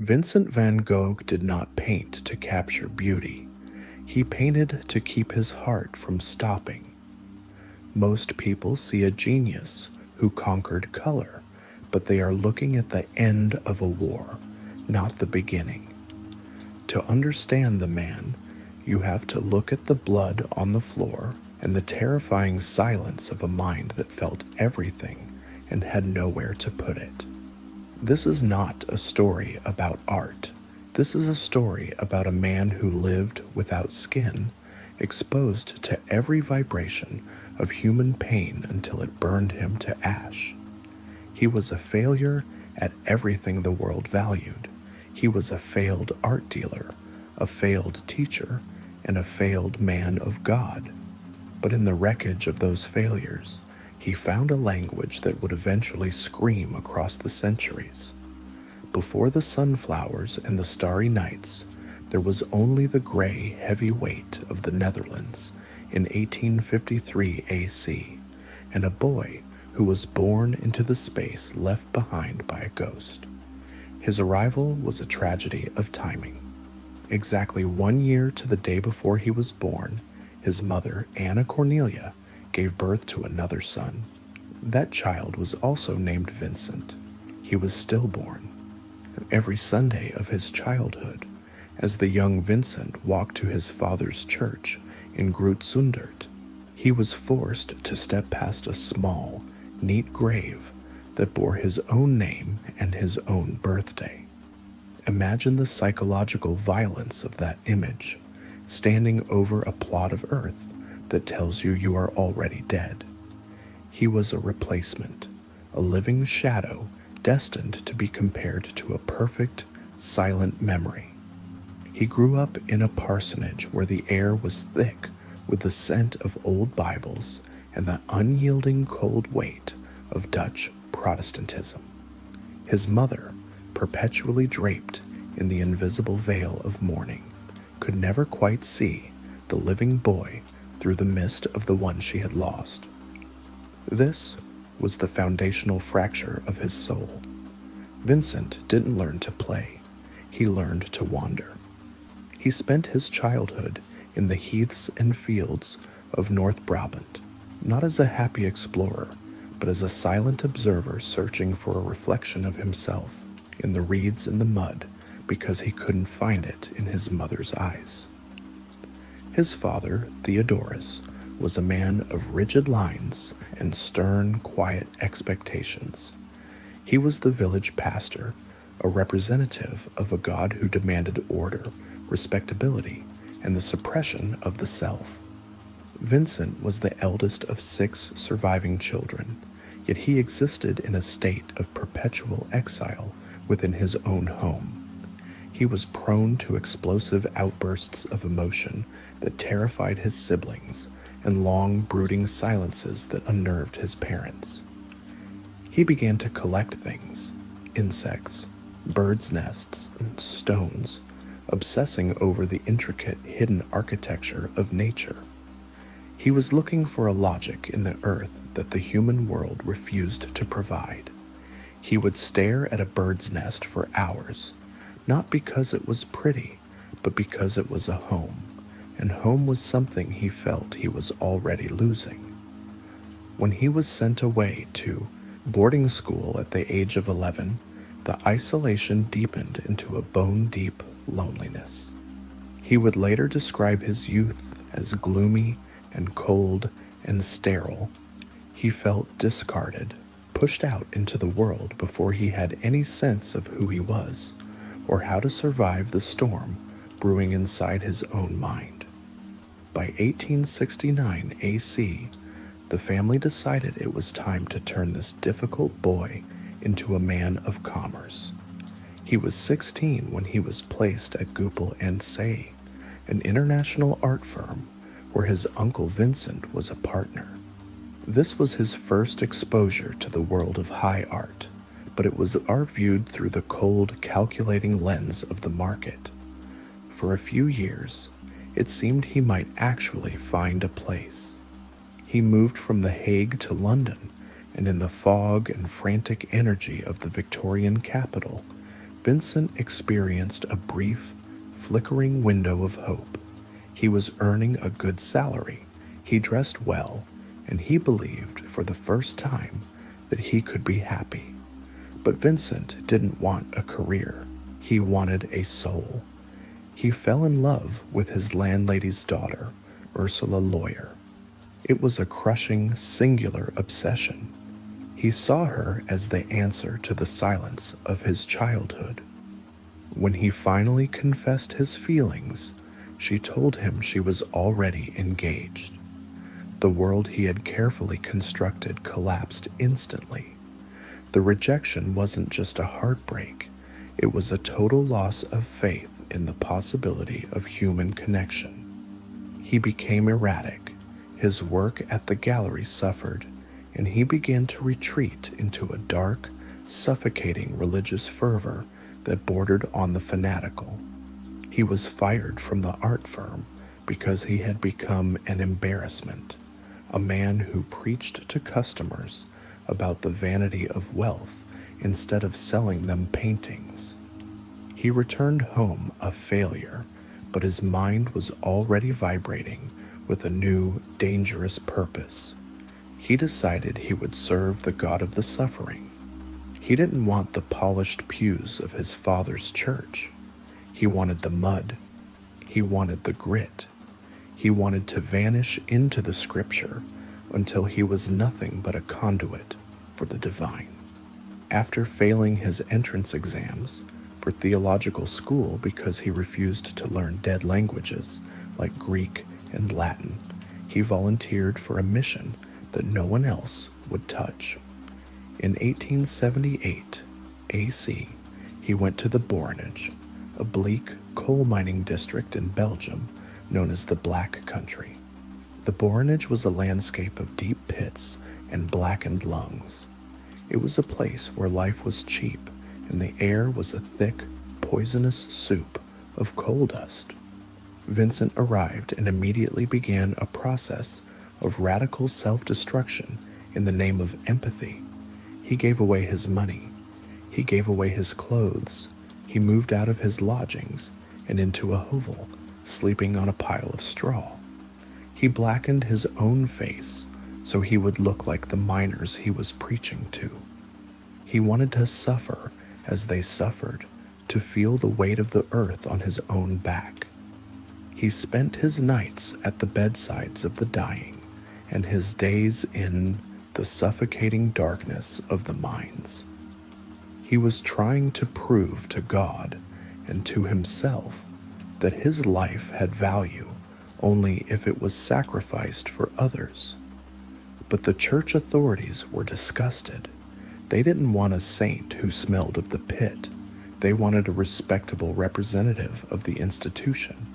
Vincent van Gogh did not paint to capture beauty. He painted to keep his heart from stopping. Most people see a genius who conquered color, but they are looking at the end of a war, not the beginning. To understand the man, you have to look at the blood on the floor and the terrifying silence of a mind that felt everything and had nowhere to put it. This is not a story about art. This is a story about a man who lived without skin, exposed to every vibration of human pain until it burned him to ash. He was a failure at everything the world valued. He was a failed art dealer, a failed teacher, and a failed man of God. But in the wreckage of those failures, he found a language that would eventually scream across the centuries. Before the sunflowers and the starry nights, there was only the gray, heavy weight of the Netherlands in 1853 AC, and a boy who was born into the space left behind by a ghost. His arrival was a tragedy of timing. Exactly 1 year to the day before he was born, his mother, Anna Cornelia, gave birth to another son. That child was also named Vincent. He was stillborn. Every Sunday of his childhood, as the young Vincent walked to his father's church in Grootsundert, he was forced to step past a small, neat grave that bore his own name and his own birthday. Imagine the psychological violence of that image, standing over a plot of earth that tells you you are already dead. He was a replacement, a living shadow destined to be compared to a perfect, silent memory. He grew up in a parsonage where the air was thick with the scent of old Bibles and the unyielding cold weight of Dutch Protestantism. His mother, perpetually draped in the invisible veil of mourning, could never quite see the living boy through the mist of the one she had lost. This was the foundational fracture of his soul. Vincent didn't learn to play. He learned to wander. He spent his childhood in the heaths and fields of North Brabant, not as a happy explorer, but as a silent observer searching for a reflection of himself in the reeds and the mud because he couldn't find it in his mother's eyes. His father, Theodorus, was a man of rigid lines and stern, quiet expectations. He was the village pastor, a representative of a God who demanded order, respectability, and the suppression of the self. Vincent was the eldest of 6 surviving children, yet he existed in a state of perpetual exile within his own home. He was prone to explosive outbursts of emotion that terrified his siblings and long, brooding silences that unnerved his parents. He began to collect things, insects, birds' nests, and stones, obsessing over the intricate, hidden architecture of nature. He was looking for a logic in the earth that the human world refused to provide. He would stare at a bird's nest for hours, not because it was pretty, but because it was a home, and home was something he felt he was already losing. When he was sent away to boarding school at the age of 11, the isolation deepened into a bone-deep loneliness. He would later describe his youth as gloomy and cold and sterile. He felt discarded, pushed out into the world before he had any sense of who he was, or how to survive the storm brewing inside his own mind. By 1869 AC, the family decided it was time to turn this difficult boy into a man of commerce. He was 16 when he was placed at Goupil and Say, an international art firm where his uncle Vincent was a partner. This was his first exposure to the world of high art, but it was art viewed through the cold, calculating lens of the market. For a few years, it seemed he might actually find a place. He moved from The Hague to London, and in the fog and frantic energy of the Victorian capital, Vincent experienced a brief, flickering window of hope. He was earning a good salary, he dressed well, and he believed for the first time that he could be happy. But Vincent didn't want a career, he wanted a soul. He fell in love with his landlady's daughter, Ursula Lawyer. It was a crushing, singular obsession. He saw her as the answer to the silence of his childhood. When he finally confessed his feelings, she told him she was already engaged. The world he had carefully constructed collapsed instantly. The rejection wasn't just a heartbreak, it was a total loss of faith in the possibility of human connection. He became erratic, his work at the gallery suffered, and he began to retreat into a dark, suffocating religious fervor that bordered on the fanatical. He was fired from the art firm because he had become an embarrassment, a man who preached to customers about the vanity of wealth instead of selling them paintings. He returned home a failure, but his mind was already vibrating with a new, dangerous purpose. He decided he would serve the God of the suffering. He didn't want the polished pews of his father's church. He wanted the mud. He wanted the grit. He wanted to vanish into the scripture until he was nothing but a conduit for the divine. After failing his entrance exams for theological school because he refused to learn dead languages like Greek and Latin, he volunteered for a mission that no one else would touch. In 1878 AC, he went to the Borinage, a bleak coal mining district in Belgium known as the Black Country. The Borinage was a landscape of deep pits and blackened lungs. It was a place where life was cheap and the air was a thick, poisonous soup of coal dust. Vincent arrived and immediately began a process of radical self-destruction in the name of empathy. He gave away his money. He gave away his clothes. He moved out of his lodgings and into a hovel, sleeping on a pile of straw. He blackened his own face so he would look like the miners he was preaching to. He wanted to suffer as they suffered, to feel the weight of the earth on his own back. He spent his nights at the bedsides of the dying and his days in the suffocating darkness of the mines. He was trying to prove to God and to himself that his life had value only if it was sacrificed for others. But the church authorities were disgusted. They didn't want a saint who smelled of the pit. They wanted a respectable representative of the institution.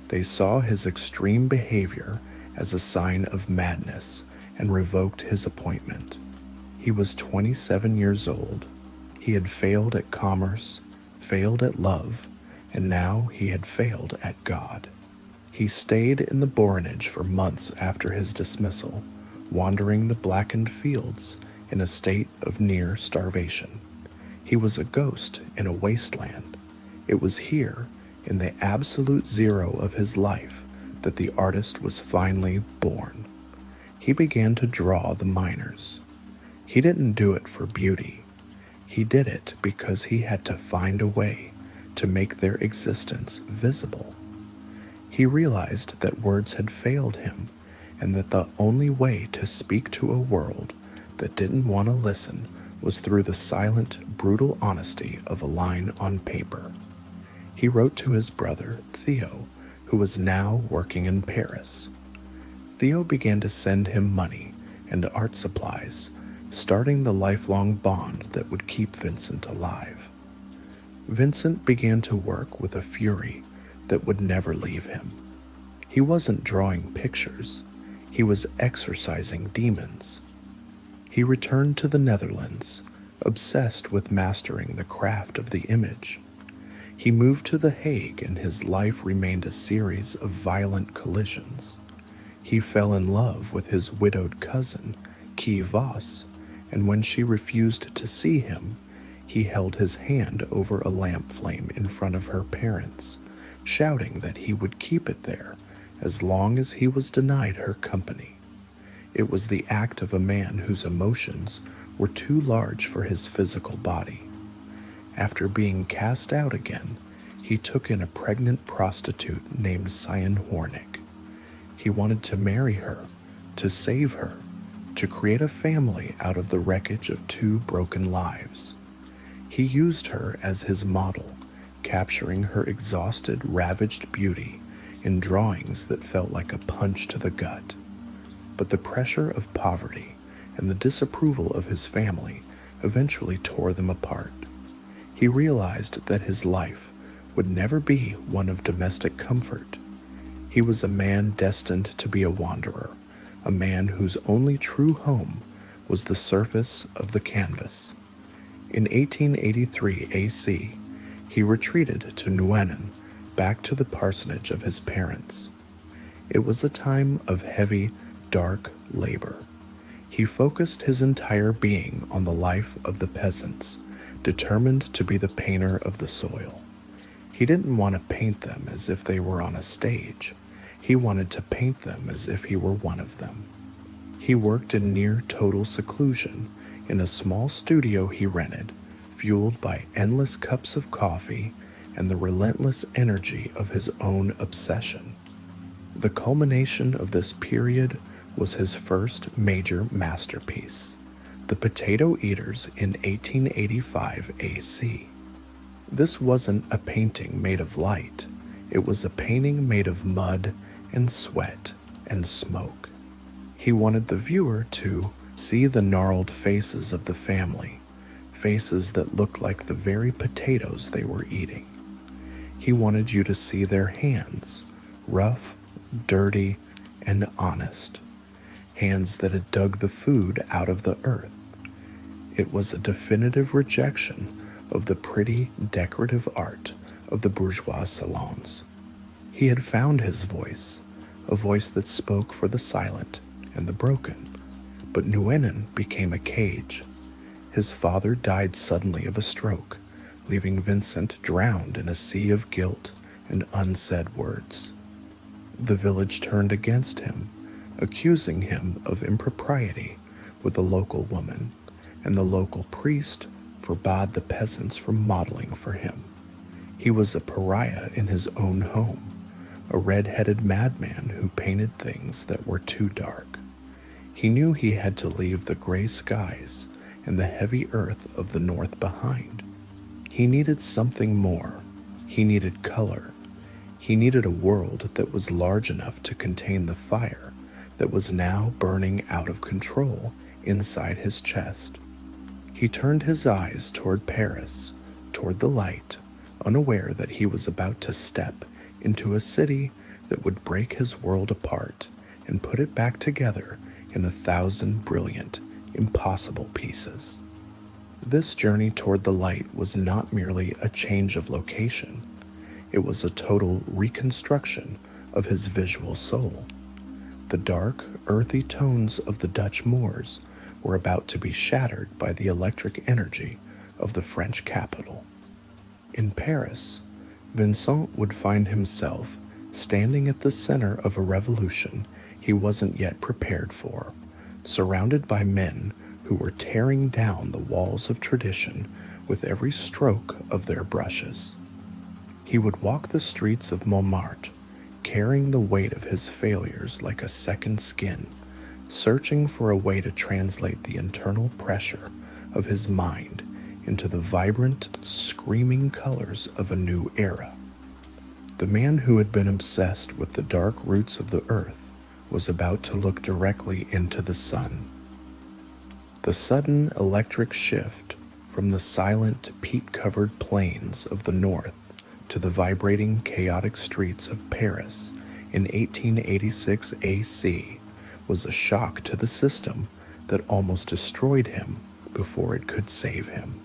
They saw his extreme behavior as a sign of madness and revoked his appointment. He was 27 years old. He had failed at commerce, failed at love, and now he had failed at God. He stayed in the Borinage for months after his dismissal, wandering the blackened fields in a state of near starvation. He was a ghost in a wasteland. It was here, in the absolute zero of his life, that the artist was finally born. He began to draw the miners. He didn't do it for beauty. He did it because he had to find a way to make their existence visible. He realized that words had failed him and that the only way to speak to a world that didn't want to listen was through the silent, brutal honesty of a line on paper. He wrote to his brother, Theo, who was now working in Paris. Theo began to send him money and art supplies, starting the lifelong bond that would keep Vincent alive. Vincent began to work with a fury that would never leave him. He wasn't drawing pictures, he was exorcising demons. He returned to the Netherlands, obsessed with mastering the craft of the image. He moved to The Hague and his life remained a series of violent collisions. He fell in love with his widowed cousin, Kie Voss, and when she refused to see him, He held his hand over a lamp flame in front of her parents, shouting that he would keep it there as long as he was denied her company. It was the act of a man whose emotions were too large for his physical body. After being cast out again, he took in a pregnant prostitute named Cyan Hornick. He wanted to marry her, to save her, to create a family out of the wreckage of two broken lives. He used her as his model, capturing her exhausted, ravaged beauty in drawings that felt like a punch to the gut. But the pressure of poverty and the disapproval of his family eventually tore them apart. He realized that his life would never be one of domestic comfort. He was a man destined to be a wanderer, a man whose only true home was the surface of the canvas. In 1883 AC, he retreated to Nuenen, back to the parsonage of his parents. It was a time of heavy, dark labor. He focused his entire being on the life of the peasants, determined to be the painter of the soil. He didn't want to paint them as if they were on a stage. He wanted to paint them as if he were one of them. He worked in near total seclusion in a small studio he rented, fueled by endless cups of coffee and the relentless energy of his own obsession. The culmination of this period was his first major masterpiece, The Potato Eaters in 1885 AC. This wasn't a painting made of light. It was a painting made of mud and sweat and smoke. He wanted the viewer to see the gnarled faces of the family, faces that looked like the very potatoes they were eating. He wanted you to see their hands, rough, dirty, and honest, hands that had dug the food out of the earth. It was a definitive rejection of the pretty, decorative art of the bourgeois salons. He had found his voice, a voice that spoke for the silent and the broken. But Nuenen became a cage. His father died suddenly of a stroke, leaving Vincent drowned in a sea of guilt and unsaid words. The village turned against him, accusing him of impropriety with a local woman, and the local priest forbade the peasants from modeling for him. He was a pariah in his own home, a red-headed madman who painted things that were too dark. He knew he had to leave the gray skies and the heavy earth of the north behind. He needed something more. He needed color. He needed a world that was large enough to contain the fire that was now burning out of control inside his chest. He turned his eyes toward Paris, toward the light, unaware that he was about to step into a city that would break his world apart and put it back together in 1,000 brilliant, impossible pieces. This journey toward the light was not merely a change of location. It was a total reconstruction of his visual soul. The dark, earthy tones of the Dutch moors were about to be shattered by the electric energy of the French capital. In Paris, Vincent would find himself standing at the center of a revolution he wasn't yet prepared for, surrounded by men who were tearing down the walls of tradition with every stroke of their brushes. He would walk the streets of Montmartre, carrying the weight of his failures like a second skin, searching for a way to translate the internal pressure of his mind into the vibrant, screaming colors of a new era. The man who had been obsessed with the dark roots of the earth was about to look directly into the sun. The sudden electric shift from the silent, peat-covered plains of the north to the vibrating, chaotic streets of Paris in 1886 AC was a shock to the system that almost destroyed him before it could save him.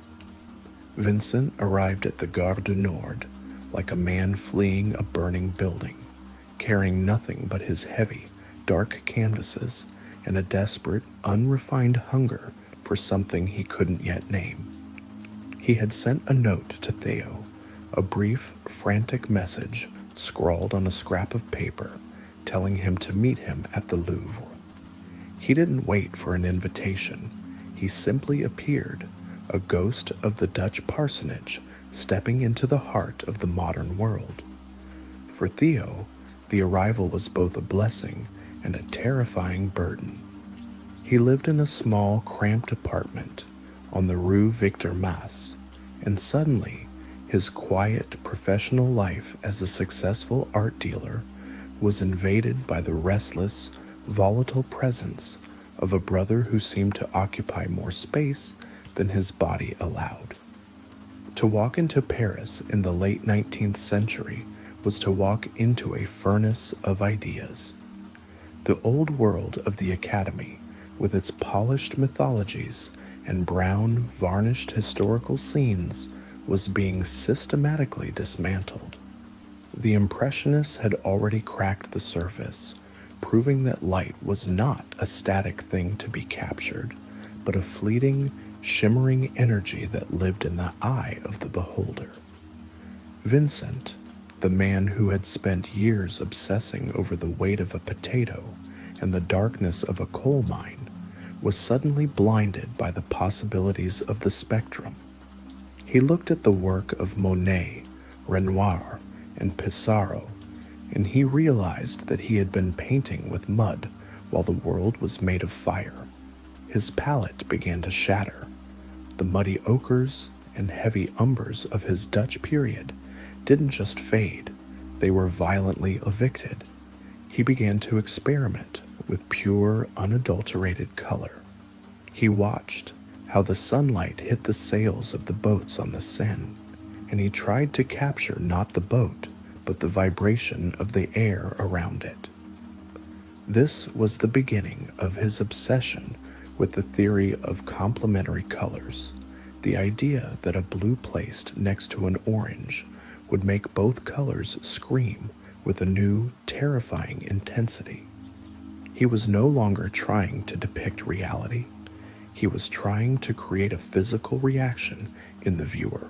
Vincent arrived at the Gare du Nord like a man fleeing a burning building, carrying nothing but his heavy, dark canvases and a desperate, unrefined hunger for something he couldn't yet name. He had sent a note to Theo, a brief, frantic message scrawled on a scrap of paper telling him to meet him at the Louvre. He didn't wait for an invitation. He simply appeared, a ghost of the Dutch parsonage stepping into the heart of the modern world. For Theo, the arrival was both a blessing and a terrifying burden. He lived in a small, cramped apartment on the Rue Victor Masse, and suddenly his quiet, professional life as a successful art dealer was invaded by the restless, volatile presence of a brother who seemed to occupy more space than his body allowed. To walk into Paris in the late 19th century was to walk into a furnace of ideas. The old world of the Academy, with its polished mythologies and brown, varnished historical scenes, was being systematically dismantled. The Impressionists had already cracked the surface, proving that light was not a static thing to be captured, but a fleeting, shimmering energy that lived in the eye of the beholder. Vincent, the man who had spent years obsessing over the weight of a potato and the darkness of a coal mine, was suddenly blinded by the possibilities of the spectrum. He looked at the work of Monet, Renoir, and Pissarro, and he realized that he had been painting with mud while the world was made of fire. His palette began to shatter. The muddy ochres and heavy umbers of his Dutch period didn't just fade, they were violently evicted. He began to experiment with pure, unadulterated color. He watched how the sunlight hit the sails of the boats on the Seine, and he tried to capture not the boat, but the vibration of the air around it. This was the beginning of his obsession with the theory of complementary colors, the idea that a blue placed next to an orange would make both colors scream with a new, terrifying intensity. He was no longer trying to depict reality. He was trying to create a physical reaction in the viewer.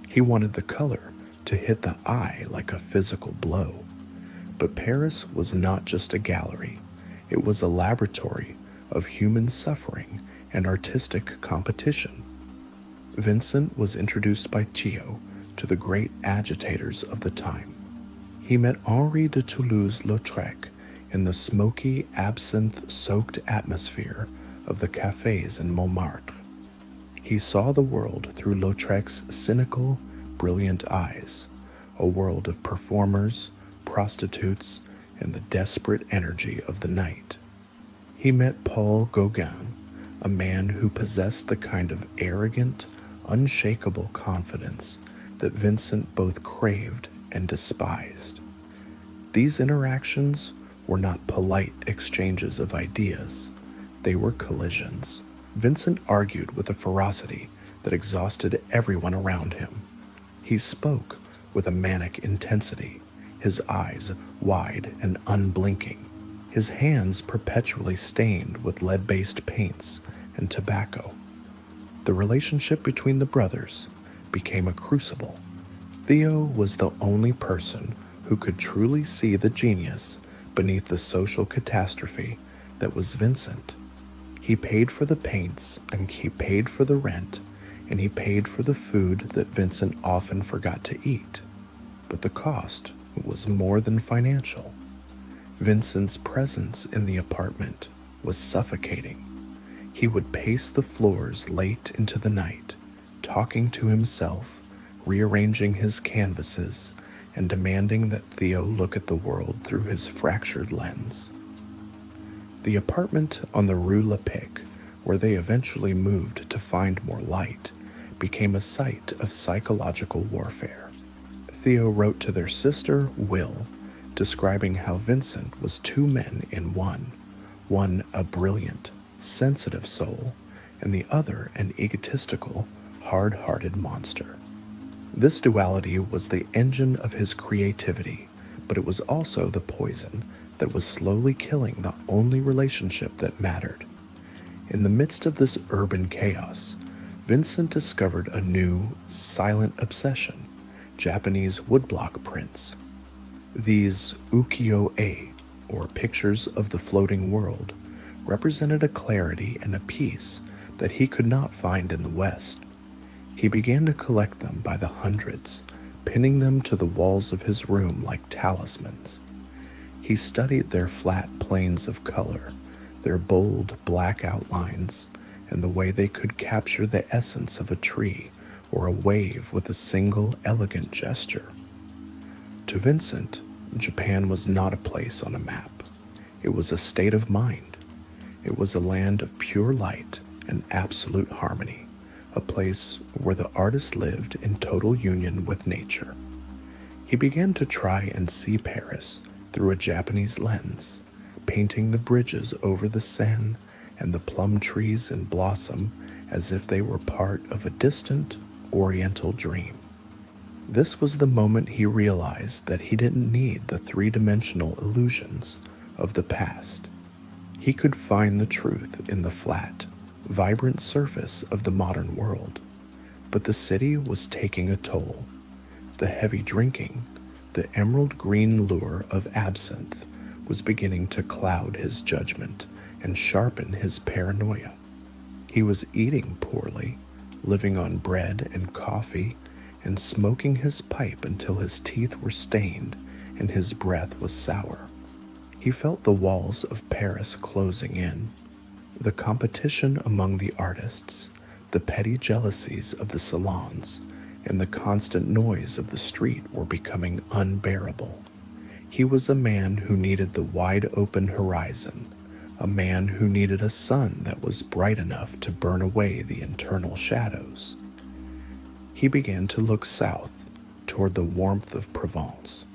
He wanted the color to hit the eye like a physical blow. But Paris was not just a gallery. It was a laboratory of human suffering and artistic competition. Vincent was introduced by Chio to the great agitators of the time. He met Henri de Toulouse-Lautrec in the smoky, absinthe-soaked atmosphere of the cafes in Montmartre. He saw the world through Lautrec's cynical, brilliant eyes, a world of performers, prostitutes, and the desperate energy of the night. He met Paul Gauguin, a man who possessed the kind of arrogant, unshakable confidence that Vincent both craved and despised. These interactions were not polite exchanges of ideas. They were collisions. Vincent argued with a ferocity that exhausted everyone around him. He spoke with a manic intensity, his eyes wide and unblinking, his hands perpetually stained with lead-based paints and tobacco. The relationship between the brothers became a crucible. Theo was the only person who could truly see the genius beneath the social catastrophe that was Vincent. He paid for the paints, and he paid for the rent, and he paid for the food that Vincent often forgot to eat. But the cost was more than financial. Vincent's presence in the apartment was suffocating. He would pace the floors late into the night, talking to himself, rearranging his canvases, and demanding that Theo look at the world through his fractured lens. The apartment on the Rue Lepic, where they eventually moved to find more light, became a site of psychological warfare. Theo wrote to their sister, Will, describing how Vincent was two men in one a brilliant, sensitive soul, and the other an egotistical, hard-hearted monster. This duality was the engine of his creativity, but it was also the poison that was slowly killing the only relationship that mattered. In the midst of this urban chaos, Vincent discovered a new, silent obsession: Japanese woodblock prints. These ukiyo-e, or pictures of the floating world, represented a clarity and a peace that he could not find in the West. He began to collect them by the hundreds, pinning them to the walls of his room like talismans. He studied their flat planes of color, their bold black outlines, and the way they could capture the essence of a tree or a wave with a single elegant gesture. To Vincent, Japan was not a place on a map. It was a state of mind. It was a land of pure light and absolute harmony, a place where the artist lived in total union with nature. He began to try and see Paris through a Japanese lens, painting the bridges over the Seine and the plum trees in blossom as if they were part of a distant oriental dream. This was the moment he realized that he didn't need the three-dimensional illusions of the past. He could find the truth in the flat, vibrant surface of the modern world. But the city was taking a toll. The heavy drinking, the emerald green lure of absinthe was beginning to cloud his judgment and sharpen his paranoia. He was eating poorly, living on bread and coffee, and smoking his pipe until his teeth were stained and his breath was sour. He felt the walls of Paris closing in. The competition among the artists, the petty jealousies of the salons, and the constant noise of the street were becoming unbearable. He was a man who needed the wide-open horizon, a man who needed a sun that was bright enough to burn away the internal shadows. He began to look south, toward the warmth of Provence.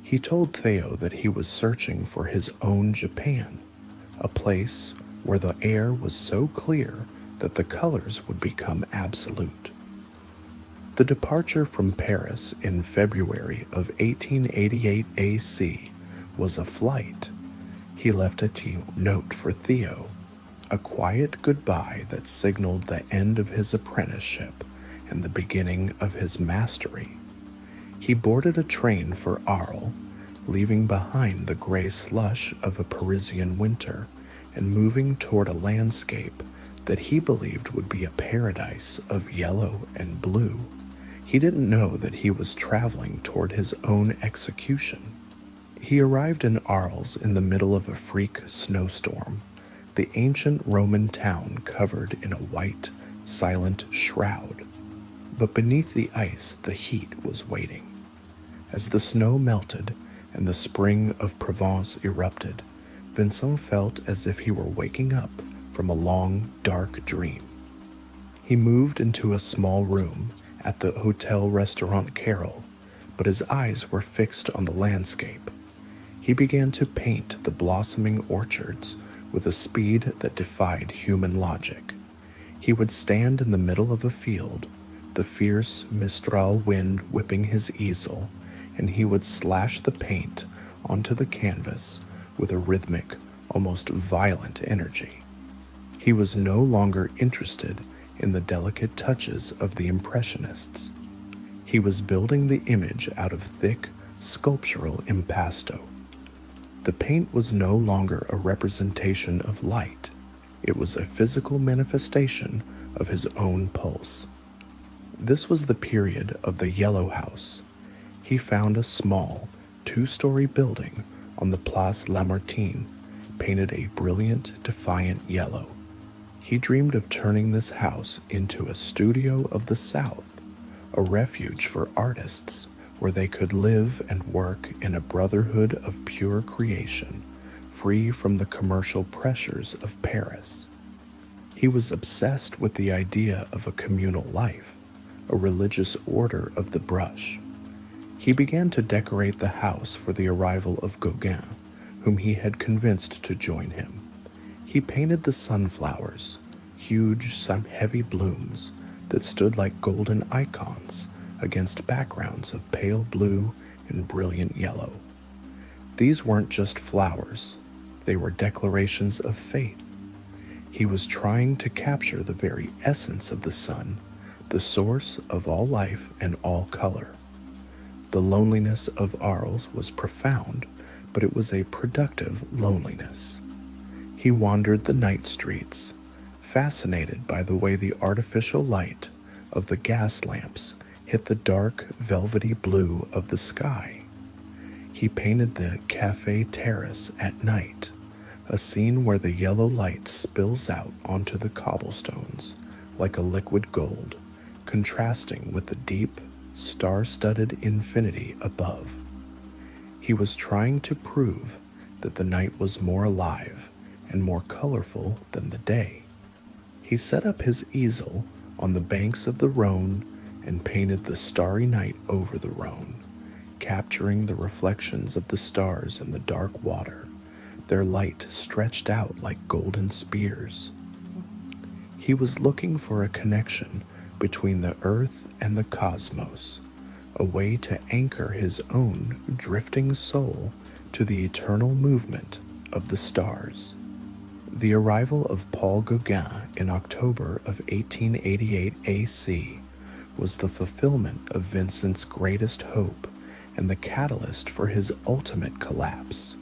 He told Theo that he was searching for his own Japan, a place where the air was so clear that the colors would become absolute. The departure from Paris in February of 1888 AC was a flight. He left a note for Theo, a quiet goodbye that signaled the end of his apprenticeship and the beginning of his mastery. He boarded a train for Arles, leaving behind the gray slush of a Parisian winter and moving toward a landscape that he believed would be a paradise of yellow and blue. He didn't know that he was traveling toward his own execution. He arrived in Arles in the middle of a freak snowstorm, the ancient Roman town covered in a white, silent shroud. But beneath the ice, the heat was waiting. As the snow melted and the spring of Provence erupted, Vincent felt as if he were waking up from a long, dark dream. He moved into a small room at the Hotel-Restaurant Carol, but his eyes were fixed on the landscape. He began to paint the blossoming orchards with a speed that defied human logic. He would stand in the middle of a field, the fierce Mistral wind whipping his easel, and he would slash the paint onto the canvas with a rhythmic, almost violent energy. He was no longer interested in the delicate touches of the Impressionists. He was building the image out of thick, sculptural impasto. The paint was no longer a representation of light. It was a physical manifestation of his own pulse. This was the period of the Yellow House. He found a small, two-story building on the Place Lamartine, painted a brilliant, defiant yellow. He dreamed of turning this house into a studio of the South, a refuge for artists where they could live and work in a brotherhood of pure creation, free from the commercial pressures of Paris. He was obsessed with the idea of a communal life, a religious order of the brush. He began to decorate the house for the arrival of Gauguin, whom he had convinced to join him. He painted the sunflowers, huge, sun-heavy blooms that stood like golden icons against backgrounds of pale blue and brilliant yellow. These weren't just flowers, they were declarations of faith. He was trying to capture the very essence of the sun, the source of all life and all color. The loneliness of Arles was profound, but it was a productive loneliness. He wandered the night streets, fascinated by the way the artificial light of the gas lamps hit the dark, velvety blue of the sky. He painted the cafe terrace at night, a scene where the yellow light spills out onto the cobblestones like a liquid gold, contrasting with the deep, star-studded infinity above. He was trying to prove that the night was more alive and more colorful than the day. He set up his easel on the banks of the Rhone and painted the starry night over the Rhone, capturing the reflections of the stars in the dark water, their light stretched out like golden spears. He was looking for a connection between the earth and the cosmos, a way to anchor his own drifting soul to the eternal movement of the stars. The arrival of Paul Gauguin in October of 1888 AC was the fulfillment of Vincent's greatest hope and the catalyst for his ultimate collapse.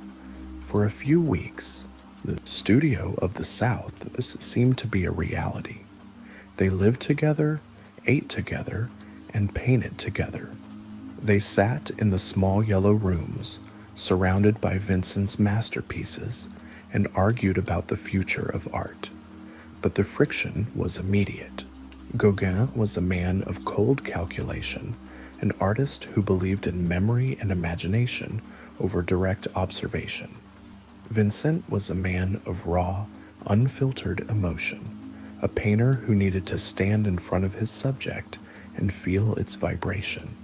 For a few weeks, the studio of the South seemed to be a reality. They lived together, ate together, and painted together. They sat in the small yellow rooms, surrounded by Vincent's masterpieces, and argued about the future of art. But the friction was immediate. Gauguin was a man of cold calculation, an artist who believed in memory and imagination over direct observation. Vincent was a man of raw, unfiltered emotion, a painter who needed to stand in front of his subject and feel its vibration.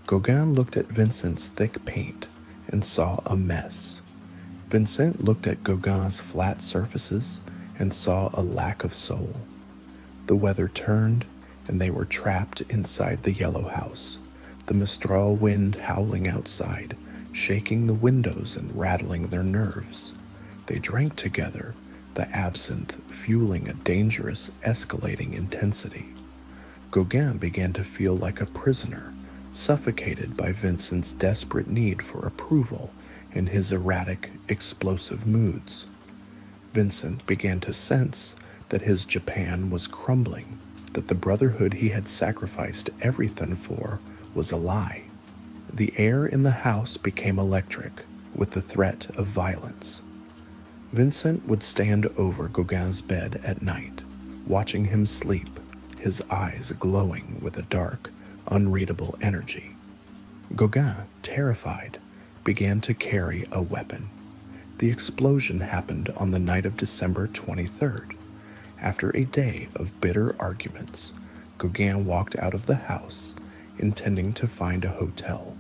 Gauguin looked at Vincent's thick paint and saw a mess. Vincent looked at Gauguin's flat surfaces and saw a lack of soul. The weather turned, and they were trapped inside the yellow house, the Mistral wind howling outside, shaking the windows and rattling their nerves. They drank together, the absinthe fueling a dangerous, escalating intensity. Gauguin began to feel like a prisoner, suffocated by Vincent's desperate need for approval and his erratic, explosive moods. Vincent began to sense that his Japan was crumbling, that the brotherhood he had sacrificed everything for was a lie. The air in the house became electric, with the threat of violence. Vincent would stand over Gauguin's bed at night, watching him sleep, his eyes glowing with a dark, unreadable energy. Gauguin, terrified, began to carry a weapon. The explosion happened on the night of December 23rd. After a day of bitter arguments, Gauguin walked out of the house, intending to find a hotel.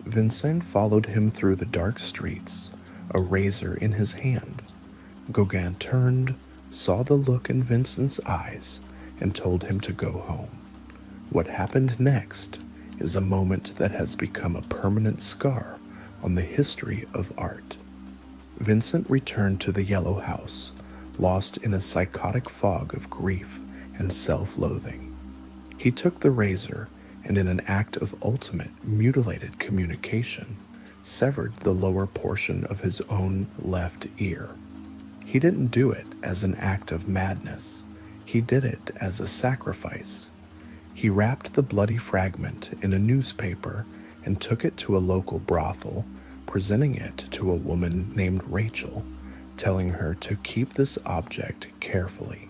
Vincent followed him through the dark streets, a razor in his hand. Gauguin turned, saw the look in Vincent's eyes, and told him to go home. What happened next is a moment that has become a permanent scar on the history of art. Vincent returned to the yellow house, lost in a psychotic fog of grief and self-loathing. He took the razor and, in an act of ultimate mutilated communication, severed the lower portion of his own left ear. He didn't do it as an act of madness. He did it as a sacrifice. He wrapped the bloody fragment in a newspaper and took it to a local brothel, presenting it to a woman named Rachel, telling her to keep this object carefully.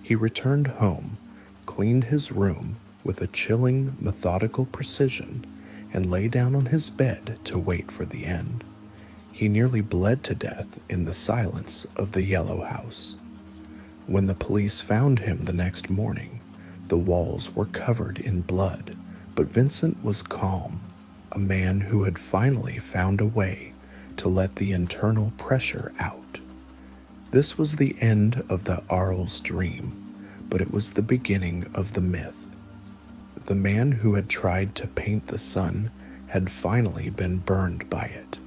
He returned home, cleaned his room with a chilling, methodical precision, and lay down on his bed to wait for the end. He nearly bled to death in the silence of the yellow house. When the police found him the next morning, the walls were covered in blood, but Vincent was calm, a man who had finally found a way to let the internal pressure out. This was the end of the Arles dream, but it was the beginning of the myth. The man who had tried to paint the sun had finally been burned by it.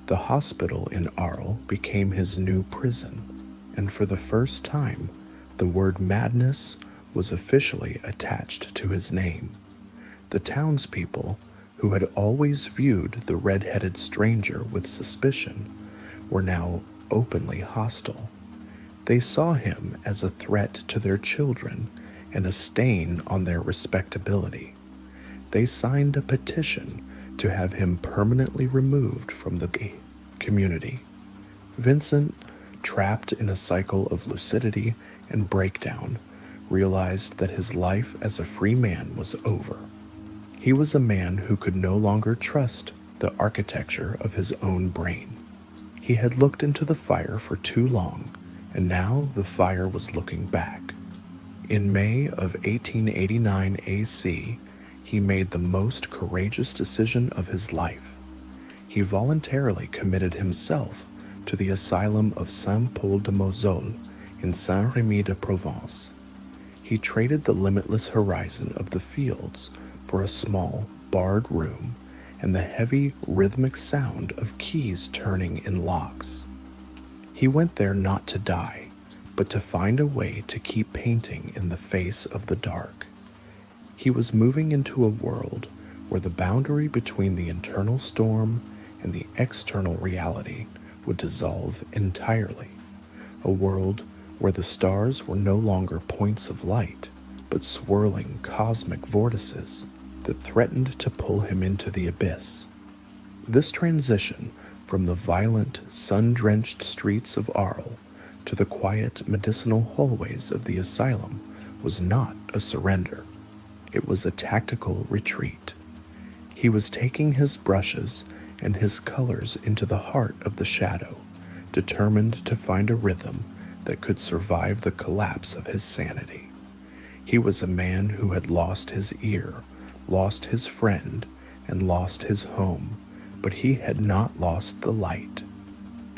The hospital in Arles became his new prison, and for the first time, the word madness was officially attached to his name. The townspeople, who had always viewed the red-headed stranger with suspicion, were now openly hostile. They saw him as a threat to their children and a stain on their respectability. They signed a petition to have him permanently removed from the community. Vincent, trapped in a cycle of lucidity and breakdown, realized that his life as a free man was over. He was a man who could no longer trust the architecture of his own brain. He had looked into the fire for too long, and now the fire was looking back. In May of 1889 AC, he made the most courageous decision of his life. He voluntarily committed himself to the asylum of Saint-Paul-de-Moselle in Saint-Rémy-de-Provence. He traded the limitless horizon of the fields for a small, barred room and the heavy, rhythmic sound of keys turning in locks. He went there not to die, but to find a way to keep painting in the face of the dark. He was moving into a world where the boundary between the internal storm and the external reality would dissolve entirely. A world where the stars were no longer points of light, but swirling cosmic vortices that threatened to pull him into the abyss. This transition from the violent, sun-drenched streets of Arles to the quiet, medicinal hallways of the asylum was not a surrender. It was a tactical retreat. He was taking his brushes and his colors into the heart of the shadow, determined to find a rhythm that could survive the collapse of his sanity. He was a man who had lost his ear, lost his friend, and lost his home, but he had not lost the light.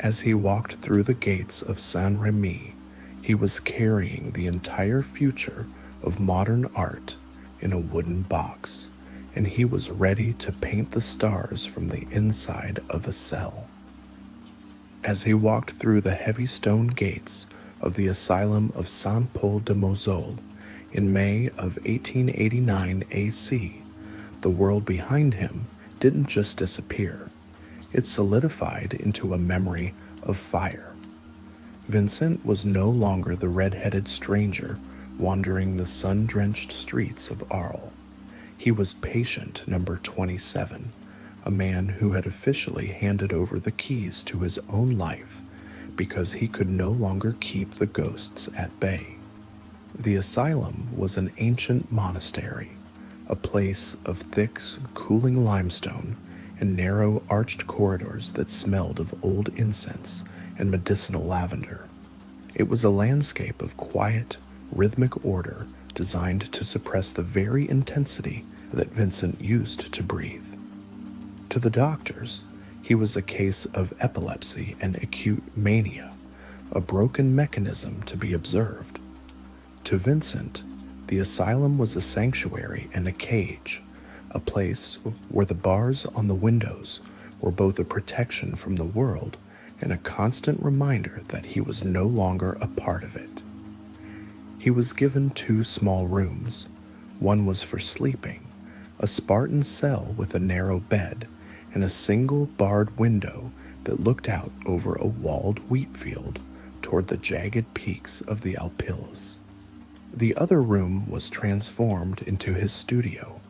As he walked through the gates of Saint-Rémy, he was carrying the entire future of modern art in a wooden box, and he was ready to paint the stars from the inside of a cell. As he walked through the heavy stone gates of the asylum of Saint-Paul-de-Moselle in May of 1889 AC, the world behind him didn't just disappear. It solidified into a memory of fire. Vincent was no longer the red-headed stranger wandering the sun-drenched streets of Arles. He was patient number 27, a man who had officially handed over the keys to his own life because he could no longer keep the ghosts at bay. The asylum was an ancient monastery, a place of thick, cooling limestone and narrow arched corridors that smelled of old incense and medicinal lavender. It was a landscape of quiet, rhythmic order designed to suppress the very intensity that Vincent used to breathe. To the doctors, he was a case of epilepsy and acute mania, a broken mechanism to be observed. To Vincent, the asylum was a sanctuary and a cage, a place where the bars on the windows were both a protection from the world and a constant reminder that he was no longer a part of it. He was given 2 small rooms. One was for sleeping, a Spartan cell with a narrow bed and a single barred window that looked out over a walled wheat field toward the jagged peaks of the Alpilles. The other room was transformed into his studio.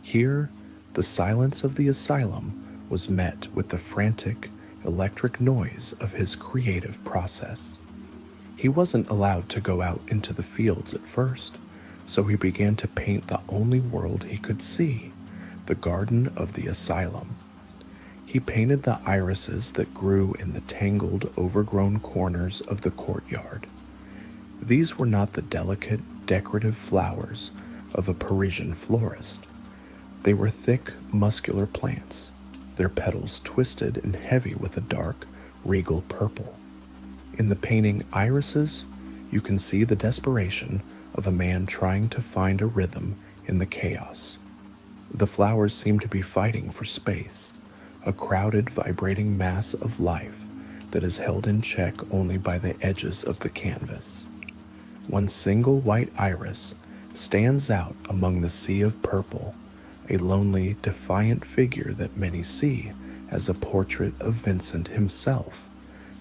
Here, the silence of the asylum was met with the frantic, electric noise of his creative process. He wasn't allowed to go out into the fields at first, so he began to paint the only world he could see, the garden of the asylum. He painted the irises that grew in the tangled, overgrown corners of the courtyard. These were not the delicate, decorative flowers of a Parisian florist. They were thick, muscular plants, their petals twisted and heavy with a dark, regal purple. In the painting Irises, you can see the desperation of a man trying to find a rhythm in the chaos. The flowers seem to be fighting for space, a crowded, vibrating mass of life that is held in check only by the edges of the canvas. One single white iris stands out among the sea of purple, a lonely, defiant figure that many see as a portrait of Vincent himself,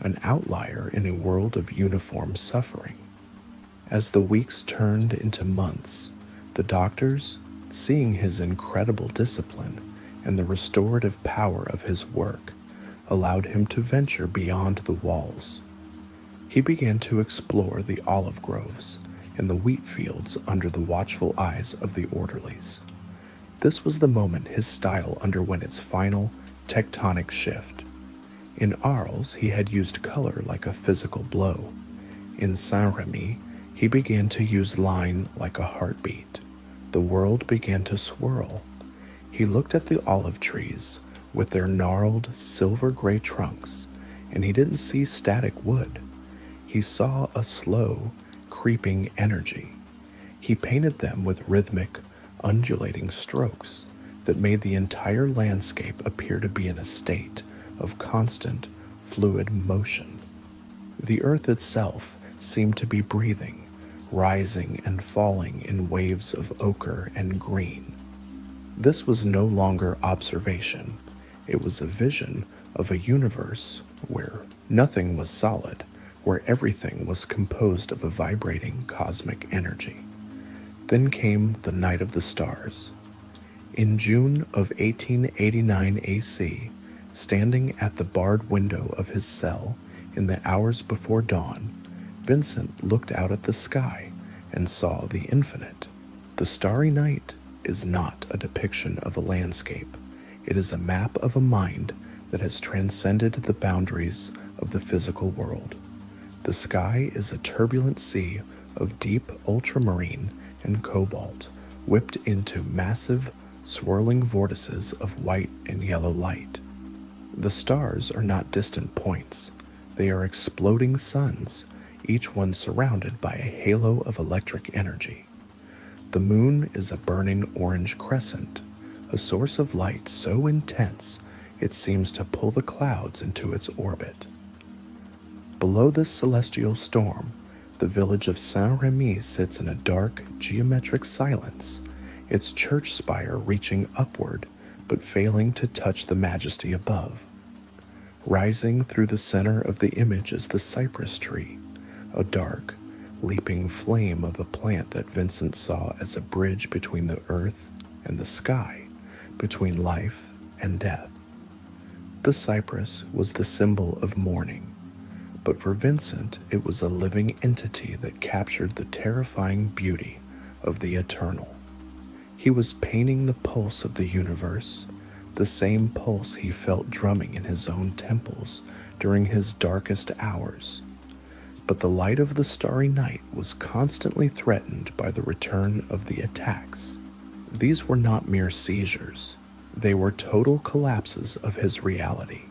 an outlier in a world of uniform suffering. As the weeks turned into months, the doctors, seeing his incredible discipline and the restorative power of his work, allowed him to venture beyond the walls. He began to explore the olive groves and the wheat fields under the watchful eyes of the orderlies. This was the moment his style underwent its final tectonic shift. In Arles, he had used color like a physical blow. In Saint-Remy, he began to use line like a heartbeat. The world began to swirl. He looked at the olive trees with their gnarled, silver-gray trunks, and he didn't see static wood. He saw a slow, creeping energy. He painted them with rhythmic, undulating strokes that made the entire landscape appear to be in a state of constant, fluid motion. The earth itself seemed to be breathing, rising and falling in waves of ochre and green. This was no longer observation. It was a vision of a universe where nothing was solid, where everything was composed of a vibrating cosmic energy. Then came the Night of the Stars. In June of 1889 AC, standing at the barred window of his cell in the hours before dawn, Vincent looked out at the sky and saw the infinite. The starry night is not a depiction of a landscape. It is a map of a mind that has transcended the boundaries of the physical world. The sky is a turbulent sea of deep ultramarine and cobalt, whipped into massive, swirling vortices of white and yellow light. The stars are not distant points. They are exploding suns, each one surrounded by a halo of electric energy. The moon is a burning orange crescent, a source of light so intense it seems to pull the clouds into its orbit. Below this celestial storm, the village of Saint-Remy sits in a dark, geometric silence, its church spire reaching upward but failing to touch the majesty above. Rising through the center of the image is the cypress tree, a dark, leaping flame of a plant that Vincent saw as a bridge between the earth and the sky, between life and death. The cypress was the symbol of mourning, but for Vincent it was a living entity that captured the terrifying beauty of the eternal. He was painting the pulse of the universe, the same pulse he felt drumming in his own temples during his darkest hours. But the light of the starry night was constantly threatened by the return of the attacks. These were not mere seizures. They were total collapses of his reality.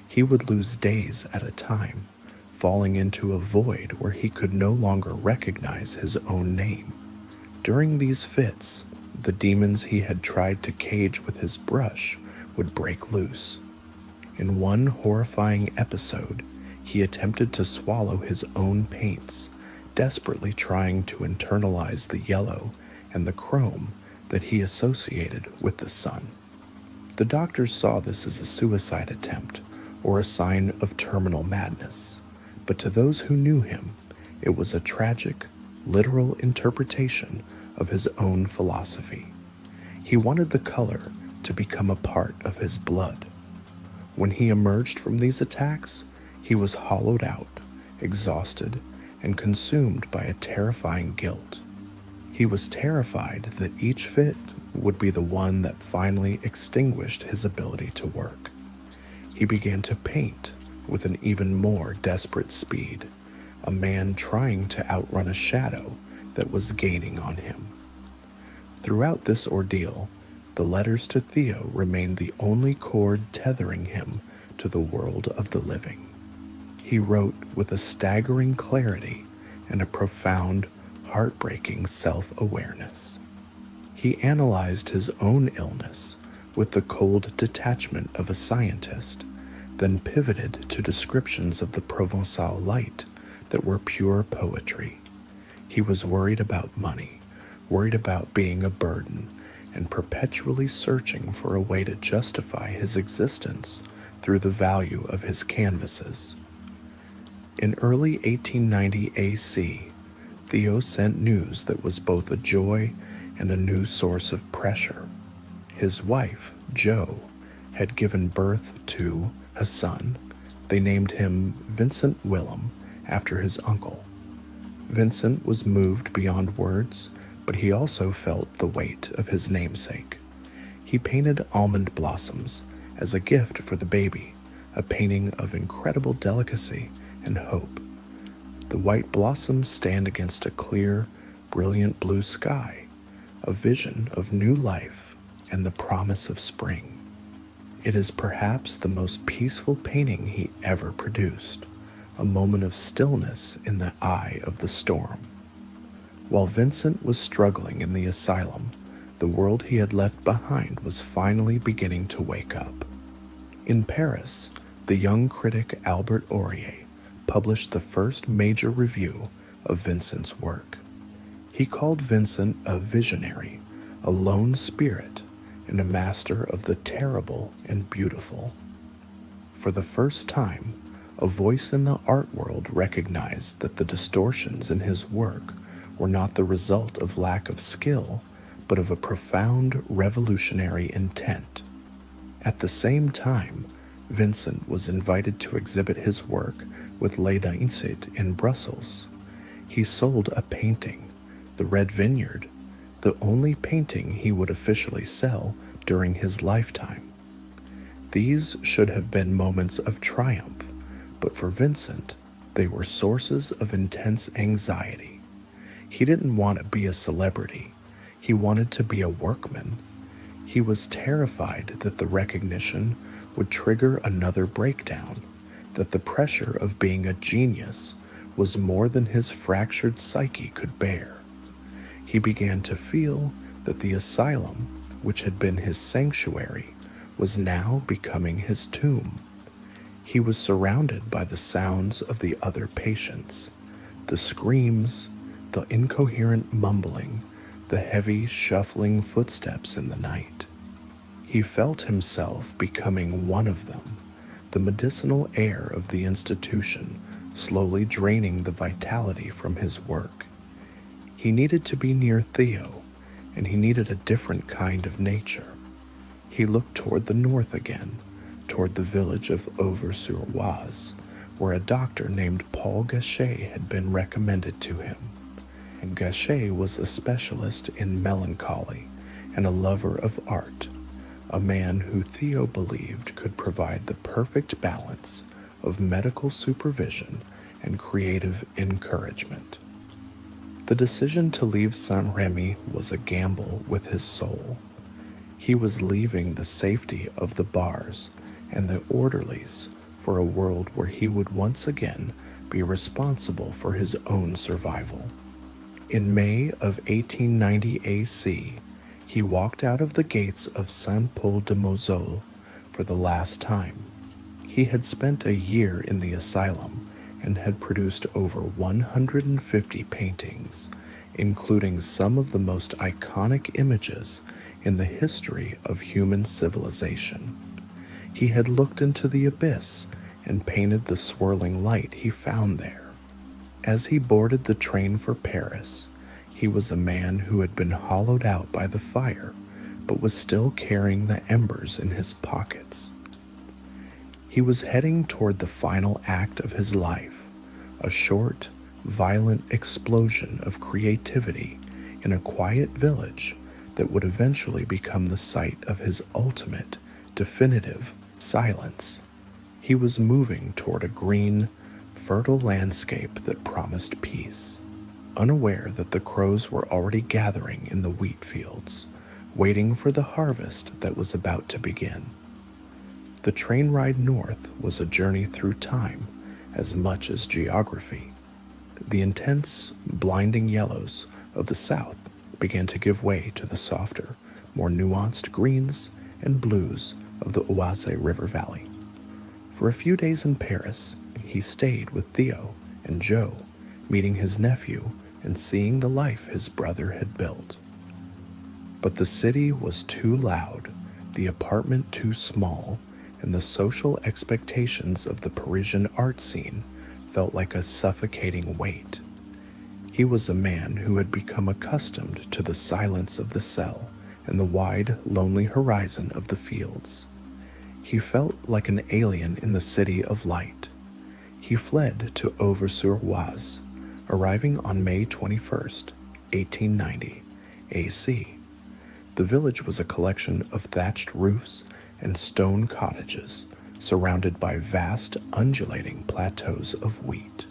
He would lose days at a time, falling into a void where he could no longer recognize his own name. During these fits, the demons he had tried to cage with his brush would break loose. In one horrifying episode, he attempted to swallow his own paints, desperately trying to internalize the yellow and the chrome that he associated with the sun. The doctors saw this as a suicide attempt or a sign of terminal madness, but to those who knew him, it was a tragic, literal interpretation of his own philosophy. He wanted the color to become a part of his blood. When he emerged from these attacks, he was hollowed out, exhausted, and consumed by a terrifying guilt. He was terrified that each fit would be the one that finally extinguished his ability to work. He began to paint with an even more desperate speed, a man trying to outrun a shadow that was gaining on him. Throughout this ordeal, the letters to Theo remained the only cord tethering him to the world of the living. He wrote with a staggering clarity and a profound, heartbreaking self-awareness. He analyzed his own illness with the cold detachment of a scientist, then pivoted to descriptions of the Provençal light that were pure poetry. He was worried about money, worried about being a burden, and perpetually searching for a way to justify his existence through the value of his canvases. In early 1890 AC, Theo sent news that was both a joy and a new source of pressure. His wife, Jo, had given birth to a son. They named him Vincent Willem after his uncle. Vincent was moved beyond words, but he also felt the weight of his namesake. He painted almond blossoms as a gift for the baby, a painting of incredible delicacy and hope. The white blossoms stand against a clear, brilliant blue sky, a vision of new life and the promise of spring. It is perhaps the most peaceful painting he ever produced, a moment of stillness in the eye of the storm. While Vincent was struggling in the asylum, the world he had left behind was finally beginning to wake up. In Paris, the young critic Albert Aurier published the first major review of Vincent's work. He called Vincent a visionary, a lone spirit, and a master of the terrible and beautiful. For the first time, a voice in the art world recognized that the distortions in his work were not the result of lack of skill, but of a profound revolutionary intent. At the same time, Vincent was invited to exhibit his work with Les Dainsit in Brussels. He sold a painting, The Red Vineyard, the only painting he would officially sell during his lifetime. These should have been moments of triumph, but for Vincent, they were sources of intense anxiety. He didn't want to be a celebrity. He wanted to be a workman. He was terrified that the recognition would trigger another breakdown, that the pressure of being a genius was more than his fractured psyche could bear. He began to feel that the asylum, which had been his sanctuary, was now becoming his tomb. He was surrounded by the sounds of the other patients, the screams, the incoherent mumbling, the heavy, shuffling footsteps in the night. He felt himself becoming one of them, the medicinal air of the institution slowly draining the vitality from his work. He needed to be near Theo, and he needed a different kind of nature. He looked toward the north again, toward the village of Auvers-sur-Oise, where a doctor named Paul Gachet had been recommended to him. And Gachet was a specialist in melancholy and a lover of art, a man who Theo believed could provide the perfect balance of medical supervision and creative encouragement. The decision to leave Saint-Remy was a gamble with his soul. He was leaving the safety of the bars and the orderlies for a world where he would once again be responsible for his own survival. In May of 1890 AC, he walked out of the gates of Saint-Paul-de-Moselle for the last time. He had spent a year in the asylum and had produced over 150 paintings, including some of the most iconic images in the history of human civilization. He had looked into the abyss and painted the swirling light he found there. As he boarded the train for Paris, he was a man who had been hollowed out by the fire, but was still carrying the embers in his pockets. He was heading toward the final act of his life, a short, violent explosion of creativity in a quiet village that would eventually become the site of his ultimate, definitive silence. He was moving toward a green, fertile landscape that promised peace, unaware that the crows were already gathering in the wheat fields, waiting for the harvest that was about to begin. The train ride north was a journey through time as much as geography. The intense, blinding yellows of the south began to give way to the softer, more nuanced greens and blues of the Oise River Valley. For a few days in Paris, he stayed with Theo and Joe, meeting his nephew and seeing the life his brother had built. But the city was too loud, the apartment too small, and the social expectations of the Parisian art scene felt like a suffocating weight. He was a man who had become accustomed to the silence of the cell and the wide, lonely horizon of the fields. He felt like an alien in the city of light. He fled to Auvers-sur-Oise, arriving on May 21st, 1890, AC. The village was a collection of thatched roofs and stone cottages surrounded by vast, undulating plateaus of wheat.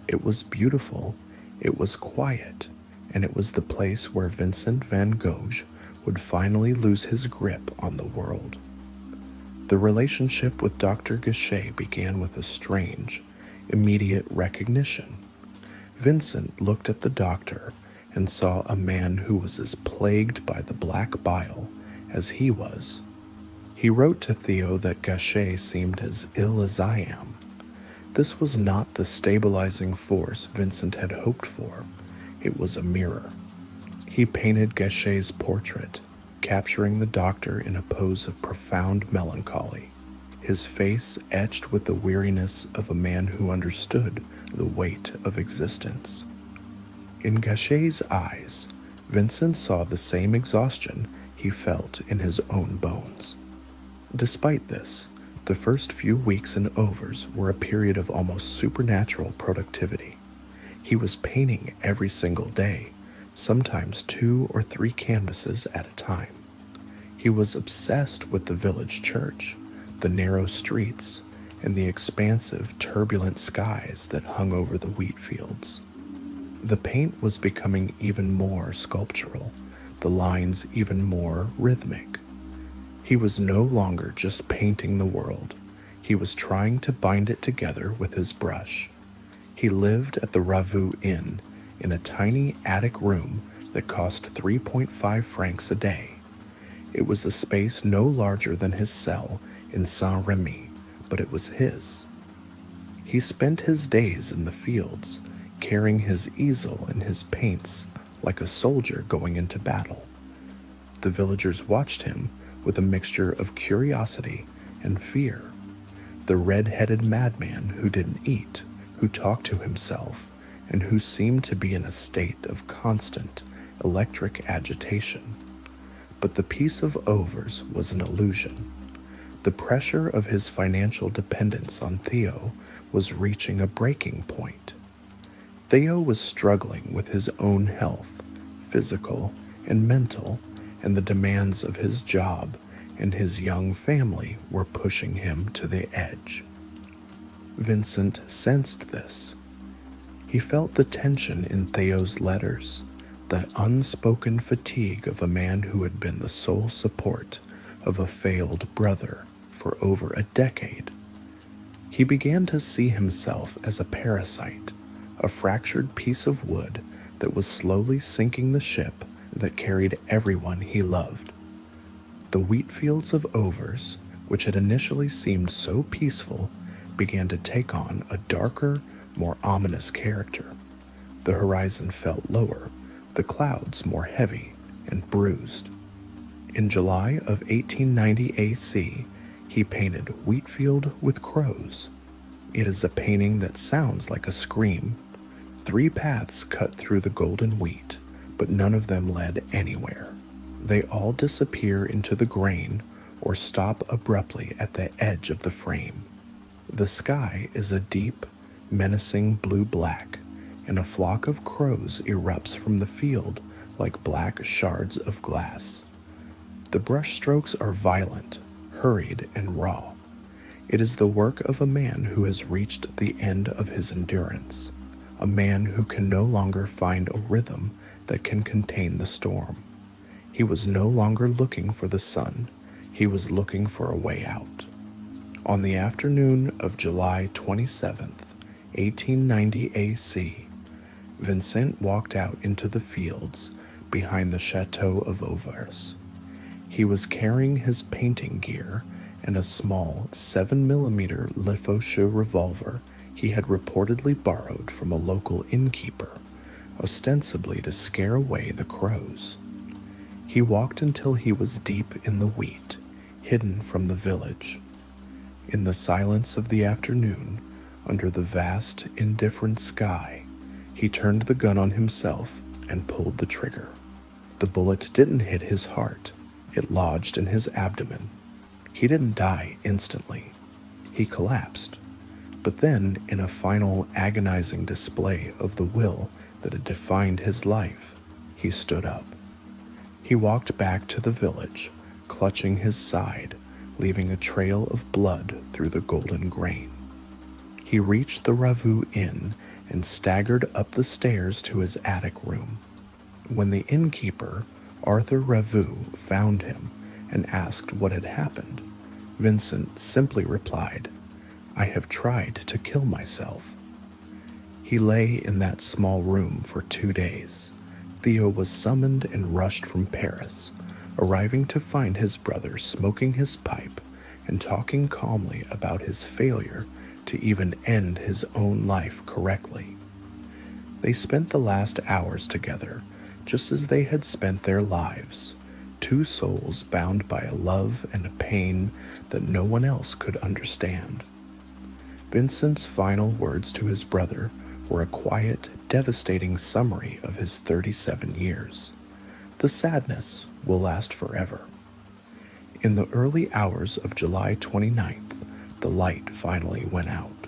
It was beautiful, it was quiet, and it was the place where Vincent van Gogh would finally lose his grip on the world. The relationship with Dr. Gachet began with a strange, immediate recognition. Vincent looked at the doctor and saw a man who was as plagued by the black bile as he was. He wrote to Theo that Gachet seemed as ill as I am. This was not the stabilizing force Vincent had hoped for. It was a mirror. He painted Gachet's portrait, capturing the doctor in a pose of profound melancholy, his face etched with the weariness of a man who understood the weight of existence. In Gachet's eyes, Vincent saw the same exhaustion he felt in his own bones. Despite this, the first few weeks in Auvers were a period of almost supernatural productivity. He was painting every single day, sometimes 2 or 3 canvases at a time. He was obsessed with the village church, the narrow streets, and the expansive, turbulent skies that hung over the wheat fields. The paint was becoming even more sculptural, the lines even more rhythmic. He was no longer just painting the world. He was trying to bind it together with his brush. He lived at the Ravoux Inn in a tiny attic room that cost 3.5 francs a day. It was a space no larger than his cell in Saint-Remy, but it was his. He spent his days in the fields, carrying his easel and his paints like a soldier going into battle. The villagers watched him with a mixture of curiosity and fear. The red-headed madman who didn't eat, who talked to himself, and who seemed to be in a state of constant, electric agitation. But the peace of Auvers was an illusion. The pressure of his financial dependence on Theo was reaching a breaking point. Theo was struggling with his own health, physical and mental, and the demands of his job and his young family were pushing him to the edge. Vincent sensed this. He felt the tension in Theo's letters, the unspoken fatigue of a man who had been the sole support of a failed brother for over a decade. He began to see himself as a parasite, a fractured piece of wood that was slowly sinking the ship that carried everyone he loved. The wheat fields of Auvers, which had initially seemed so peaceful, began to take on a darker, more ominous character. The horizon felt lower, the clouds more heavy and bruised. In July of 1890 AC, he painted Wheatfield with Crows. It is a painting that sounds like a scream. 3 paths cut through the golden wheat, but none of them led anywhere. They all disappear into the grain or stop abruptly at the edge of the frame. The sky is a deep, menacing blue-black, and a flock of crows erupts from the field like black shards of glass. The brushstrokes are violent, hurried, and raw. It is the work of a man who has reached the end of his endurance, a man who can no longer find a rhythm that can contain the storm. He was no longer looking for the sun, he was looking for a way out. On the afternoon of July 27th, 1890 AC, Vincent walked out into the fields behind the Chateau of Auvers. He was carrying his painting gear and a small 7mm Lefaucheux revolver he had reportedly borrowed from a local innkeeper, ostensibly to scare away the crows. He walked until he was deep in the wheat, hidden from the village. In the silence of the afternoon, under the vast, indifferent sky, he turned the gun on himself and pulled the trigger. The bullet didn't hit his heart. It lodged in his abdomen. He didn't die instantly. He collapsed. But then, in a final agonizing display of the will that had defined his life, he stood up. He walked back to the village, clutching his side, leaving a trail of blood through the golden grain. He reached the Ravoux Inn and staggered up the stairs to his attic room. When the innkeeper, Arthur Ravoux, found him and asked what had happened, Vincent simply replied, "I have tried to kill myself." He lay in that small room for 2 days. Theo was summoned and rushed from Paris, arriving to find his brother smoking his pipe and talking calmly about his failure to even end his own life correctly. They spent the last hours together, just as they had spent their lives, two souls bound by a love and a pain that no one else could understand. Vincent's final words to his brother were a quiet, devastating summary of his 37 years. The sadness will last forever. In the early hours of July 29th, the light finally went out.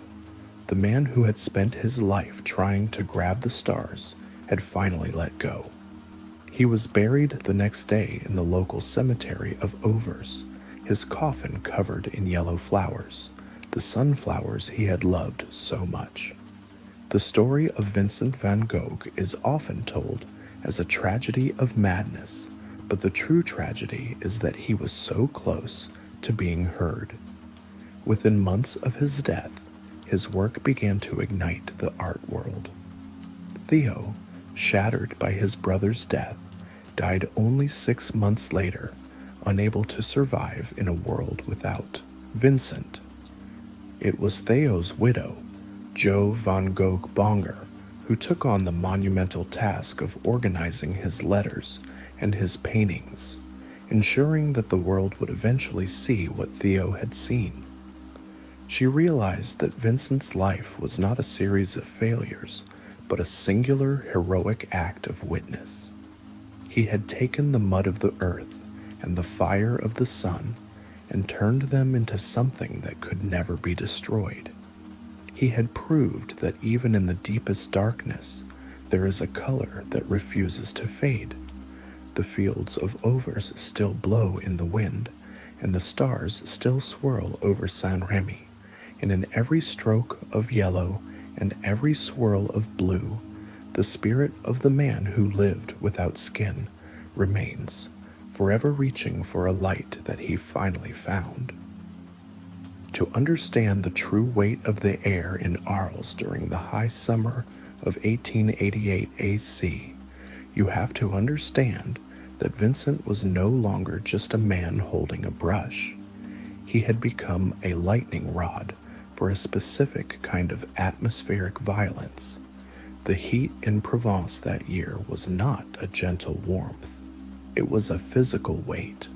The man who had spent his life trying to grab the stars had finally let go. He was buried the next day in the local cemetery of Auvers, his coffin covered in yellow flowers, the sunflowers he had loved so much. The story of Vincent van Gogh is often told as a tragedy of madness, but the true tragedy is that he was so close to being heard. Within months of his death, his work began to ignite the art world. Theo, shattered by his brother's death, died only 6 months later, unable to survive in a world without Vincent. It was Theo's widow, Jo van Gogh Bonger, who took on the monumental task of organizing his letters and his paintings, ensuring that the world would eventually see what Theo had seen. She realized that Vincent's life was not a series of failures, but a singular heroic act of witness. He had taken the mud of the earth and the fire of the sun and turned them into something that could never be destroyed. He had proved that even in the deepest darkness, there is a color that refuses to fade. The fields of Auvers still blow in the wind, and the stars still swirl over Saint-Rémy, and in every stroke of yellow and every swirl of blue, the spirit of the man who lived without skin remains, forever reaching for a light that he finally found. To understand the true weight of the air in Arles during the high summer of 1888 AC, you have to understand that Vincent was no longer just a man holding a brush. He had become a lightning rod for a specific kind of atmospheric violence. The heat in Provence that year was not a gentle warmth. It was a physical weight,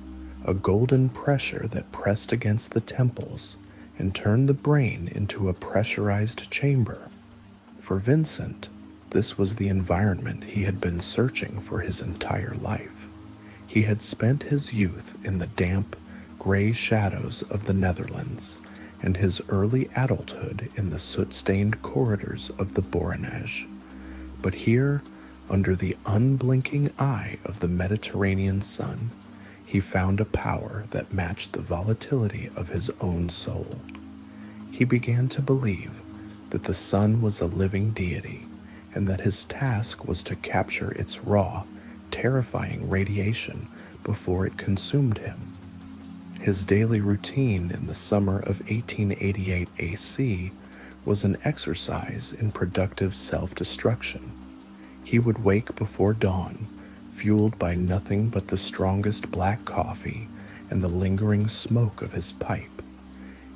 a golden pressure that pressed against the temples and turned the brain into a pressurized chamber. For Vincent, this was the environment he had been searching for his entire life. He had spent his youth in the damp, gray shadows of the Netherlands, and his early adulthood in the soot-stained corridors of the Borinage. But here, under the unblinking eye of the Mediterranean sun, he found a power that matched the volatility of his own soul. He began to believe that the sun was a living deity, and that his task was to capture its raw, terrifying radiation before it consumed him. His daily routine in the summer of 1888 AC was an exercise in productive self-destruction. He would wake before dawn, fueled by nothing but the strongest black coffee, and the lingering smoke of his pipe.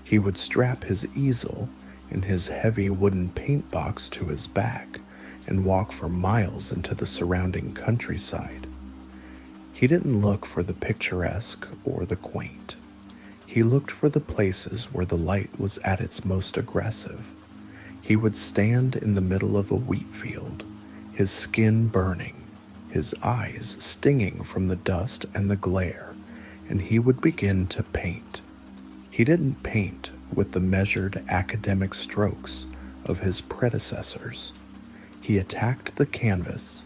He would strap his easel and his heavy wooden paint box to his back and walk for miles into the surrounding countryside. He didn't look for the picturesque or the quaint. He looked for the places where the light was at its most aggressive. He would stand in the middle of a wheat field, his skin burning, his eyes stinging from the dust and the glare, and he would begin to paint. He didn't paint with the measured academic strokes of his predecessors. He attacked the canvas.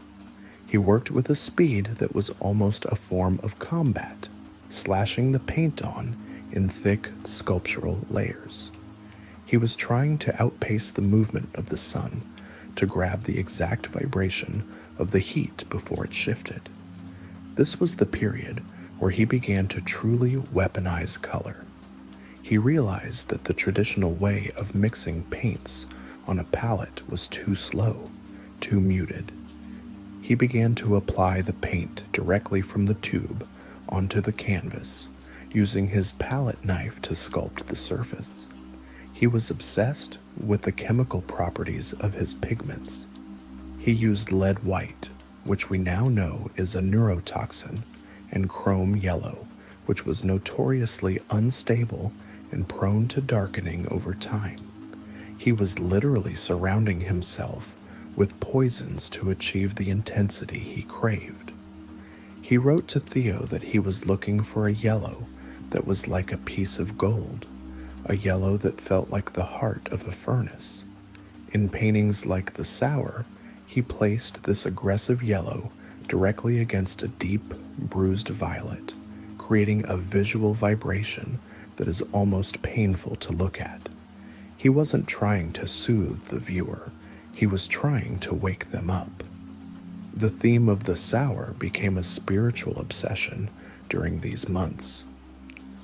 He worked with a speed that was almost a form of combat, slashing the paint on in thick sculptural layers. He was trying to outpace the movement of the sun, to grab the exact vibration of the heat before it shifted. This was the period where he began to truly weaponize color. He realized that the traditional way of mixing paints on a palette was too slow, too muted. He began to apply the paint directly from the tube onto the canvas, using his palette knife to sculpt the surface. He was obsessed with the chemical properties of his pigments. He used lead white, which we now know is a neurotoxin, and chrome yellow, which was notoriously unstable and prone to darkening over time. He was literally surrounding himself with poisons to achieve the intensity he craved. He wrote to Theo that he was looking for a yellow that was like a piece of gold, a yellow that felt like the heart of a furnace. In paintings like The Sour, he placed this aggressive yellow directly against a deep, bruised violet, creating a visual vibration that is almost painful to look at. He wasn't trying to soothe the viewer, he was trying to wake them up. The theme of The Sour became a spiritual obsession during these months.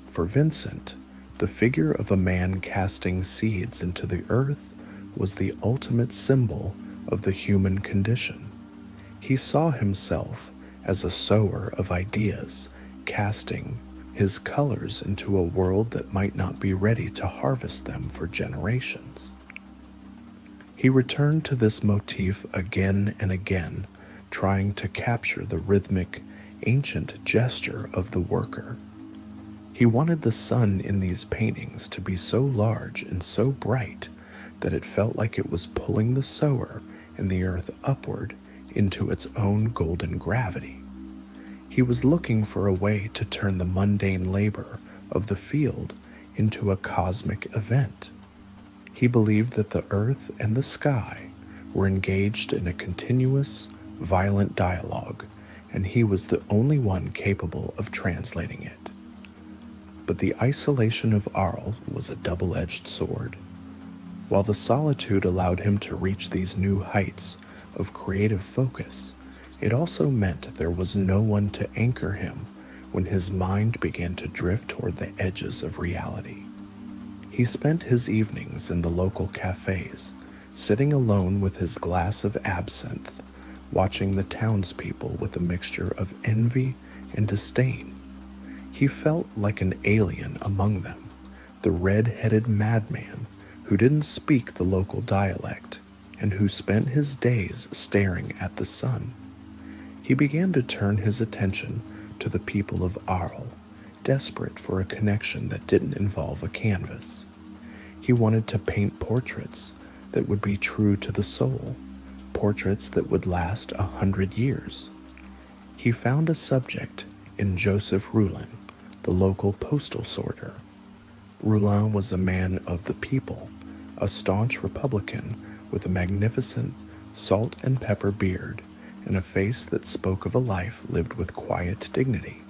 For Vincent, the figure of a man casting seeds into the earth was the ultimate symbol of the human condition. He saw himself as a sower of ideas, casting his colors into a world that might not be ready to harvest them for generations. He returned to this motif again and again, trying to capture the rhythmic, ancient gesture of the worker. He wanted the sun in these paintings to be so large and so bright that it felt like it was pulling the sower and the earth upward into its own golden gravity. He was looking for a way to turn the mundane labor of the field into a cosmic event. He believed that the earth and the sky were engaged in a continuous, violent dialogue, and he was the only one capable of translating it. But the isolation of Arles was a double-edged sword. While the solitude allowed him to reach these new heights of creative focus, it also meant there was no one to anchor him when his mind began to drift toward the edges of reality. He spent his evenings in the local cafes, sitting alone with his glass of absinthe, watching the townspeople with a mixture of envy and disdain. He felt like an alien among them, the red-headed madman who didn't speak the local dialect and who spent his days staring at the sun. He began to turn his attention to the people of Arles, desperate for a connection that didn't involve a canvas. He wanted to paint portraits that would be true to the soul, portraits that would last 100 years. He found a subject in Joseph Roulin, the local postal sorter. Roulin was a man of the people, a staunch Republican with a magnificent salt and pepper beard and a face that spoke of a life lived with quiet dignity.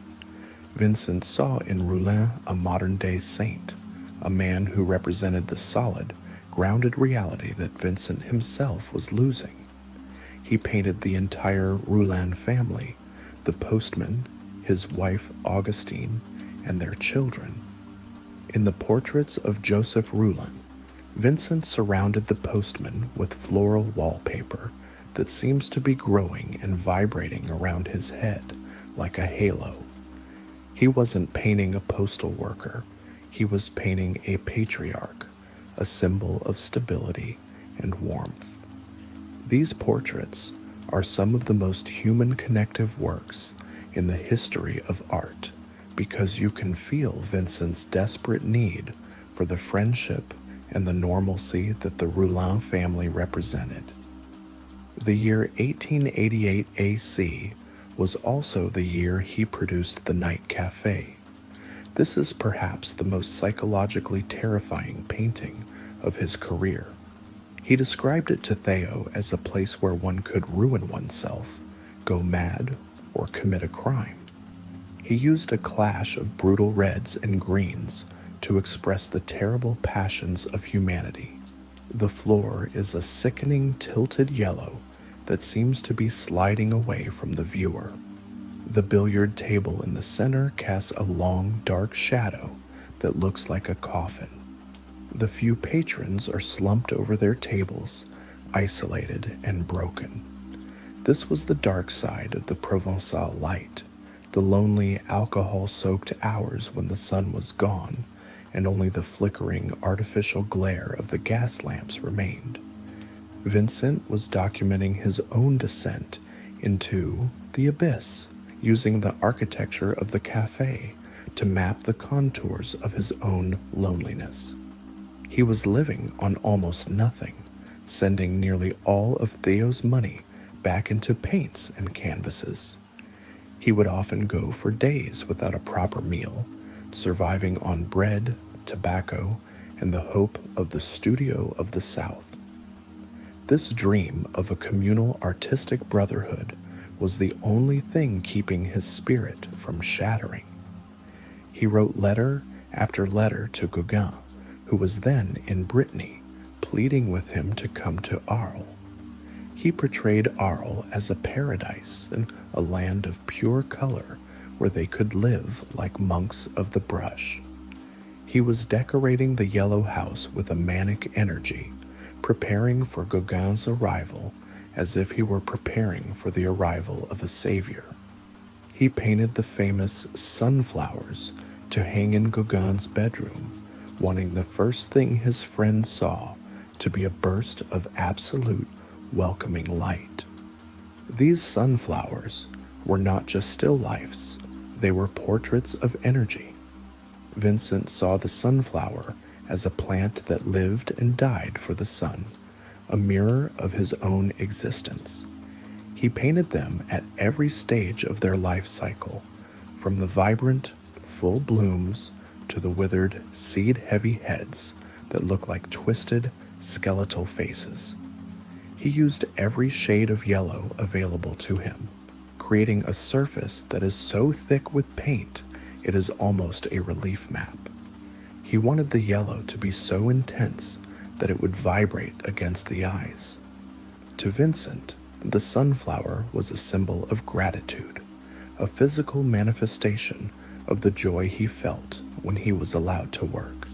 Vincent saw in Roulin a modern-day saint, a man who represented the solid, grounded reality that Vincent himself was losing. He painted the entire Roulin family, the postman, his wife Augustine, and their children. In the portraits of Joseph Roulin, Vincent surrounded the postman with floral wallpaper that seems to be growing and vibrating around his head like a halo. He wasn't painting a postal worker, he was painting a patriarch, a symbol of stability and warmth. These portraits are some of the most human connective works in the history of art because you can feel Vincent's desperate need for the friendship and the normalcy that the Roulin family represented. The year 1888 AC was also the year he produced The Night Cafe. This is perhaps the most psychologically terrifying painting of his career. He described it to Theo as a place where one could ruin oneself, go mad, or commit a crime. He used a clash of brutal reds and greens to express the terrible passions of humanity. The floor is a sickening tilted yellow that seems to be sliding away from the viewer. The billiard table in the center casts a long, dark shadow that looks like a coffin. The few patrons are slumped over their tables, isolated and broken. This was the dark side of the Provençal light, the lonely, alcohol-soaked hours when the sun was gone and only the flickering, artificial glare of the gas lamps remained. Vincent was documenting his own descent into the abyss, using the architecture of the cafe to map the contours of his own loneliness. He was living on almost nothing, sending nearly all of Theo's money back into paints and canvases. He would often go for days without a proper meal, surviving on bread, tobacco, and the hope of the studio of the South. This dream of a communal artistic brotherhood was the only thing keeping his spirit from shattering. He wrote letter after letter to Gauguin, who was then in Brittany, pleading with him to come to Arles. He portrayed Arles as a paradise and a land of pure color where they could live like monks of the brush. He was decorating the yellow house with a manic energy, preparing for Gauguin's arrival as if he were preparing for the arrival of a savior. He painted the famous sunflowers to hang in Gauguin's bedroom, wanting the first thing his friend saw to be a burst of absolute welcoming light. These sunflowers were not just still lifes, they were portraits of energy. Vincent saw the sunflower as a plant that lived and died for the sun, a mirror of his own existence. He painted them at every stage of their life cycle, from the vibrant, full blooms to the withered, seed-heavy heads that look like twisted, skeletal faces. He used every shade of yellow available to him, creating a surface that is so thick with paint it is almost a relief map. He wanted the yellow to be so intense that it would vibrate against the eyes. To Vincent, the sunflower was a symbol of gratitude, a physical manifestation of the joy he felt when he was allowed to work.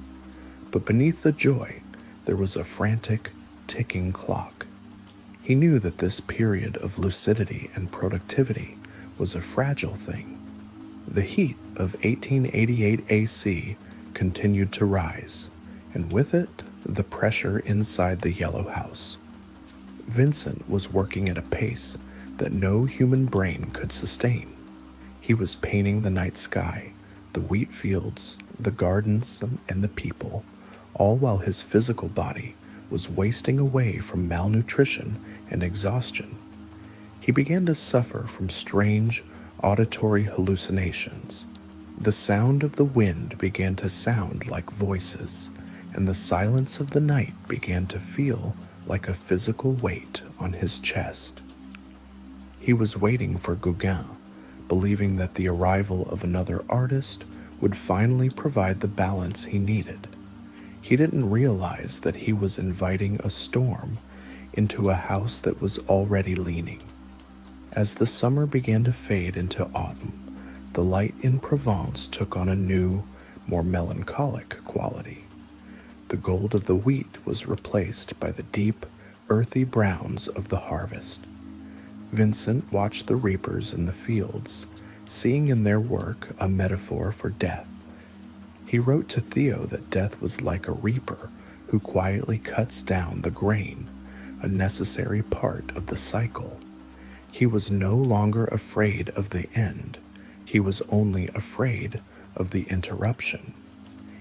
But beneath the joy, there was a frantic, ticking clock. He knew that this period of lucidity and productivity was a fragile thing. The heat of 1888 AC continued to rise, and with it, the pressure inside the yellow house. Vincent was working at a pace that no human brain could sustain. He was painting the night sky, the wheat fields, the gardens, and the people, all while his physical body was wasting away from malnutrition and exhaustion. He began to suffer from strange auditory hallucinations. The sound of the wind began to sound like voices, and the silence of the night began to feel like a physical weight on his chest. He was waiting for Gauguin, believing that the arrival of another artist would finally provide the balance he needed. He didn't realize that he was inviting a storm into a house that was already leaning. As the summer began to fade into autumn, the light in Provence took on a new, more melancholic quality. The gold of the wheat was replaced by the deep, earthy browns of the harvest. Vincent watched the reapers in the fields, seeing in their work a metaphor for death. He wrote to Theo that death was like a reaper who quietly cuts down the grain, a necessary part of the cycle. He was no longer afraid of the end, he was only afraid of the interruption.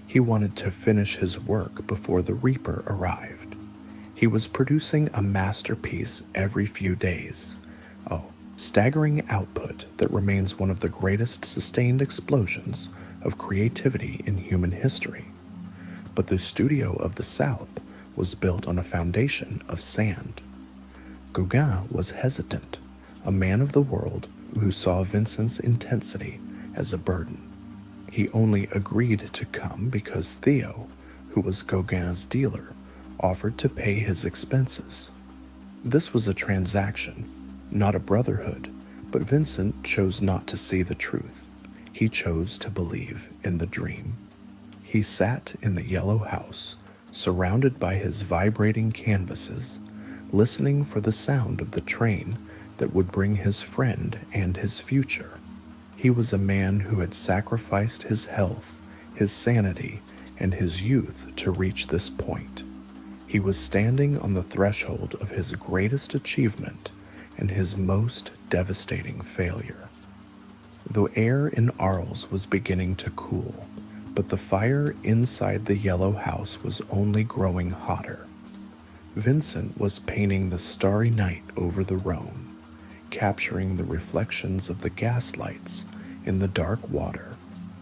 He wanted to finish his work before the reaper arrived. He was producing a masterpiece every few days. Oh, staggering output that remains one of the greatest sustained explosions of creativity in human history. But the studio of the South was built on a foundation of sand. Gauguin was hesitant, a man of the world who saw Vincent's intensity as a burden. He only agreed to come because Theo, who was Gauguin's dealer, offered to pay his expenses. This was a transaction, not a brotherhood, but Vincent chose not to see the truth. He chose to believe in the dream. He sat in the yellow house, surrounded by his vibrating canvases, listening for the sound of the train that would bring his friend and his future. He was a man who had sacrificed his health, his sanity, and his youth to reach this point. He was standing on the threshold of his greatest achievement and his most devastating failure. The air in Arles was beginning to cool, but the fire inside the yellow house was only growing hotter. Vincent was painting the starry night over the Rhone, capturing the reflections of the gaslights in the dark water,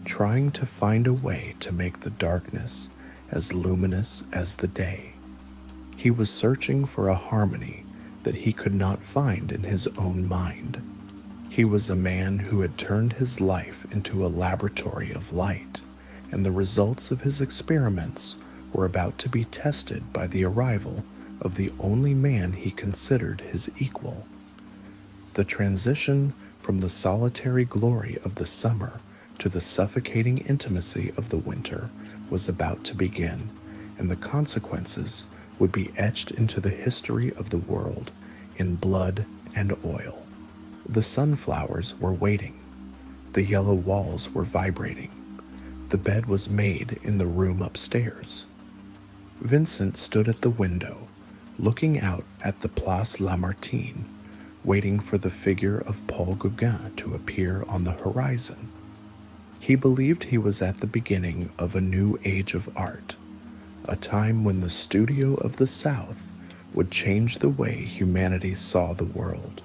trying to find a way to make the darkness as luminous as the day. He was searching for a harmony that he could not find in his own mind. He was a man who had turned his life into a laboratory of light, and the results of his experiments were about to be tested by the arrival of the only man he considered his equal. The transition from the solitary glory of the summer to the suffocating intimacy of the winter was about to begin, and the consequences would be etched into the history of the world in blood and oil. The sunflowers were waiting. The yellow walls were vibrating. The bed was made in the room upstairs. Vincent stood at the window, looking out at the Place Lamartine, waiting for the figure of Paul Gauguin to appear on the horizon. He believed he was at the beginning of a new age of art, a time when the studio of the South would change the way humanity saw the world.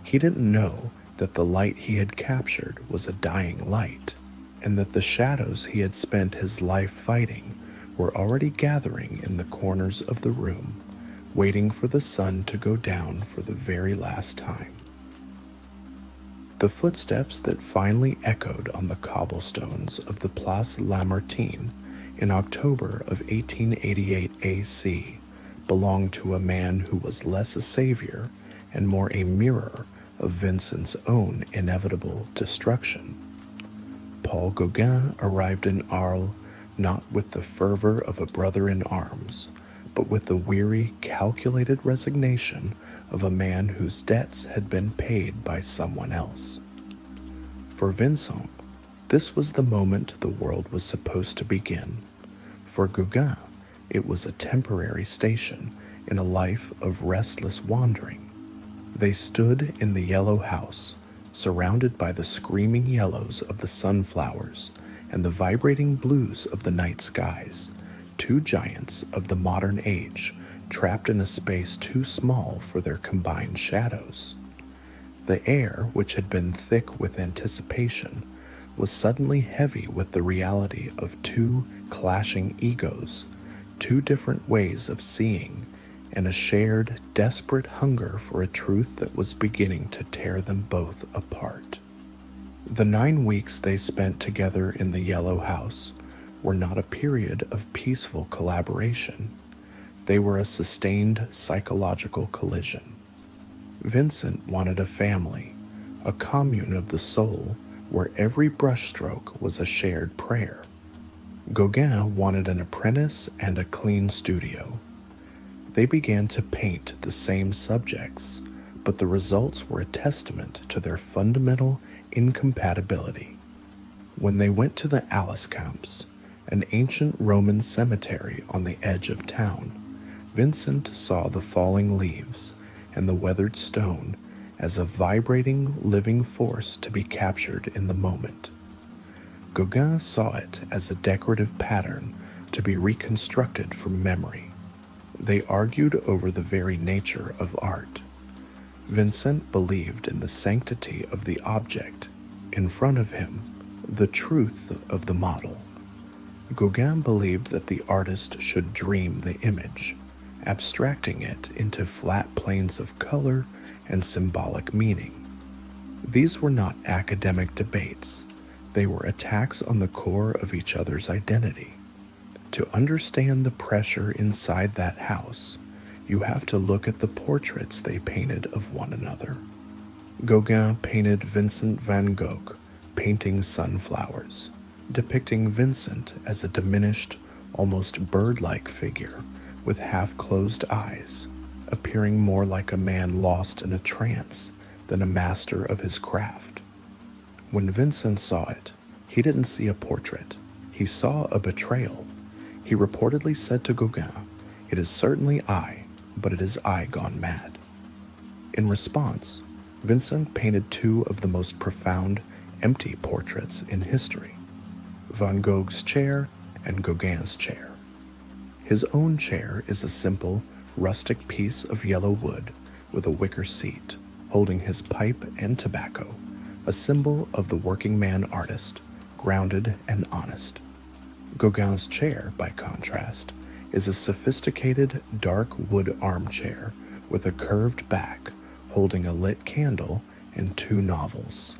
He didn't know that the light he had captured was a dying light, and that the shadows he had spent his life fighting were already gathering in the corners of the room, waiting for the sun to go down for the very last time. The footsteps that finally echoed on the cobblestones of the Place Lamartine in October of 1888 AC belonged to a man who was less a savior and more a mirror of Vincent's own inevitable destruction. Paul Gauguin arrived in Arles not with the fervor of a brother in arms, but with the weary, calculated resignation of a man whose debts had been paid by someone else. For Vincent, this was the moment the world was supposed to begin. For Gauguin, it was a temporary station in a life of restless wandering. They stood in the yellow house, surrounded by the screaming yellows of the sunflowers and the vibrating blues of the night skies, two giants of the modern age, trapped in a space too small for their combined shadows. The air, which had been thick with anticipation, was suddenly heavy with the reality of two clashing egos, two different ways of seeing, and a shared, desperate hunger for a truth that was beginning to tear them both apart. The 9 weeks they spent together in the yellow house were not a period of peaceful collaboration. They were a sustained psychological collision. Vincent wanted a family, a commune of the soul where every brushstroke was a shared prayer. Gauguin wanted an apprentice and a clean studio. They began to paint the same subjects, but the results were a testament to their fundamental incompatibility. When they went to the Alice camps, an ancient Roman cemetery on the edge of town, Vincent saw the falling leaves and the weathered stone as a vibrating, living force to be captured in the moment. Gauguin saw it as a decorative pattern to be reconstructed from memory. They argued over the very nature of art. Vincent believed in the sanctity of the object in front of him, the truth of the model. Gauguin believed that the artist should dream the image, abstracting it into flat planes of color and symbolic meaning. These were not academic debates. They were attacks on the core of each other's identity. To understand the pressure inside that house, you have to look at the portraits they painted of one another. Gauguin painted Vincent van Gogh painting sunflowers, depicting Vincent as a diminished, almost bird-like figure with half-closed eyes, appearing more like a man lost in a trance than a master of his craft. When Vincent saw it, he didn't see a portrait. He saw a betrayal. He reportedly said to Gauguin, "It is certainly I, but it is I gone mad." In response, Vincent painted two of the most profound, empty portraits in history: Van Gogh's chair and Gauguin's chair. His own chair is a simple, rustic piece of yellow wood with a wicker seat, holding his pipe and tobacco, a symbol of the working man artist, grounded and honest. Gauguin's chair, by contrast, is a sophisticated, dark wood armchair with a curved back, holding a lit candle and two novels.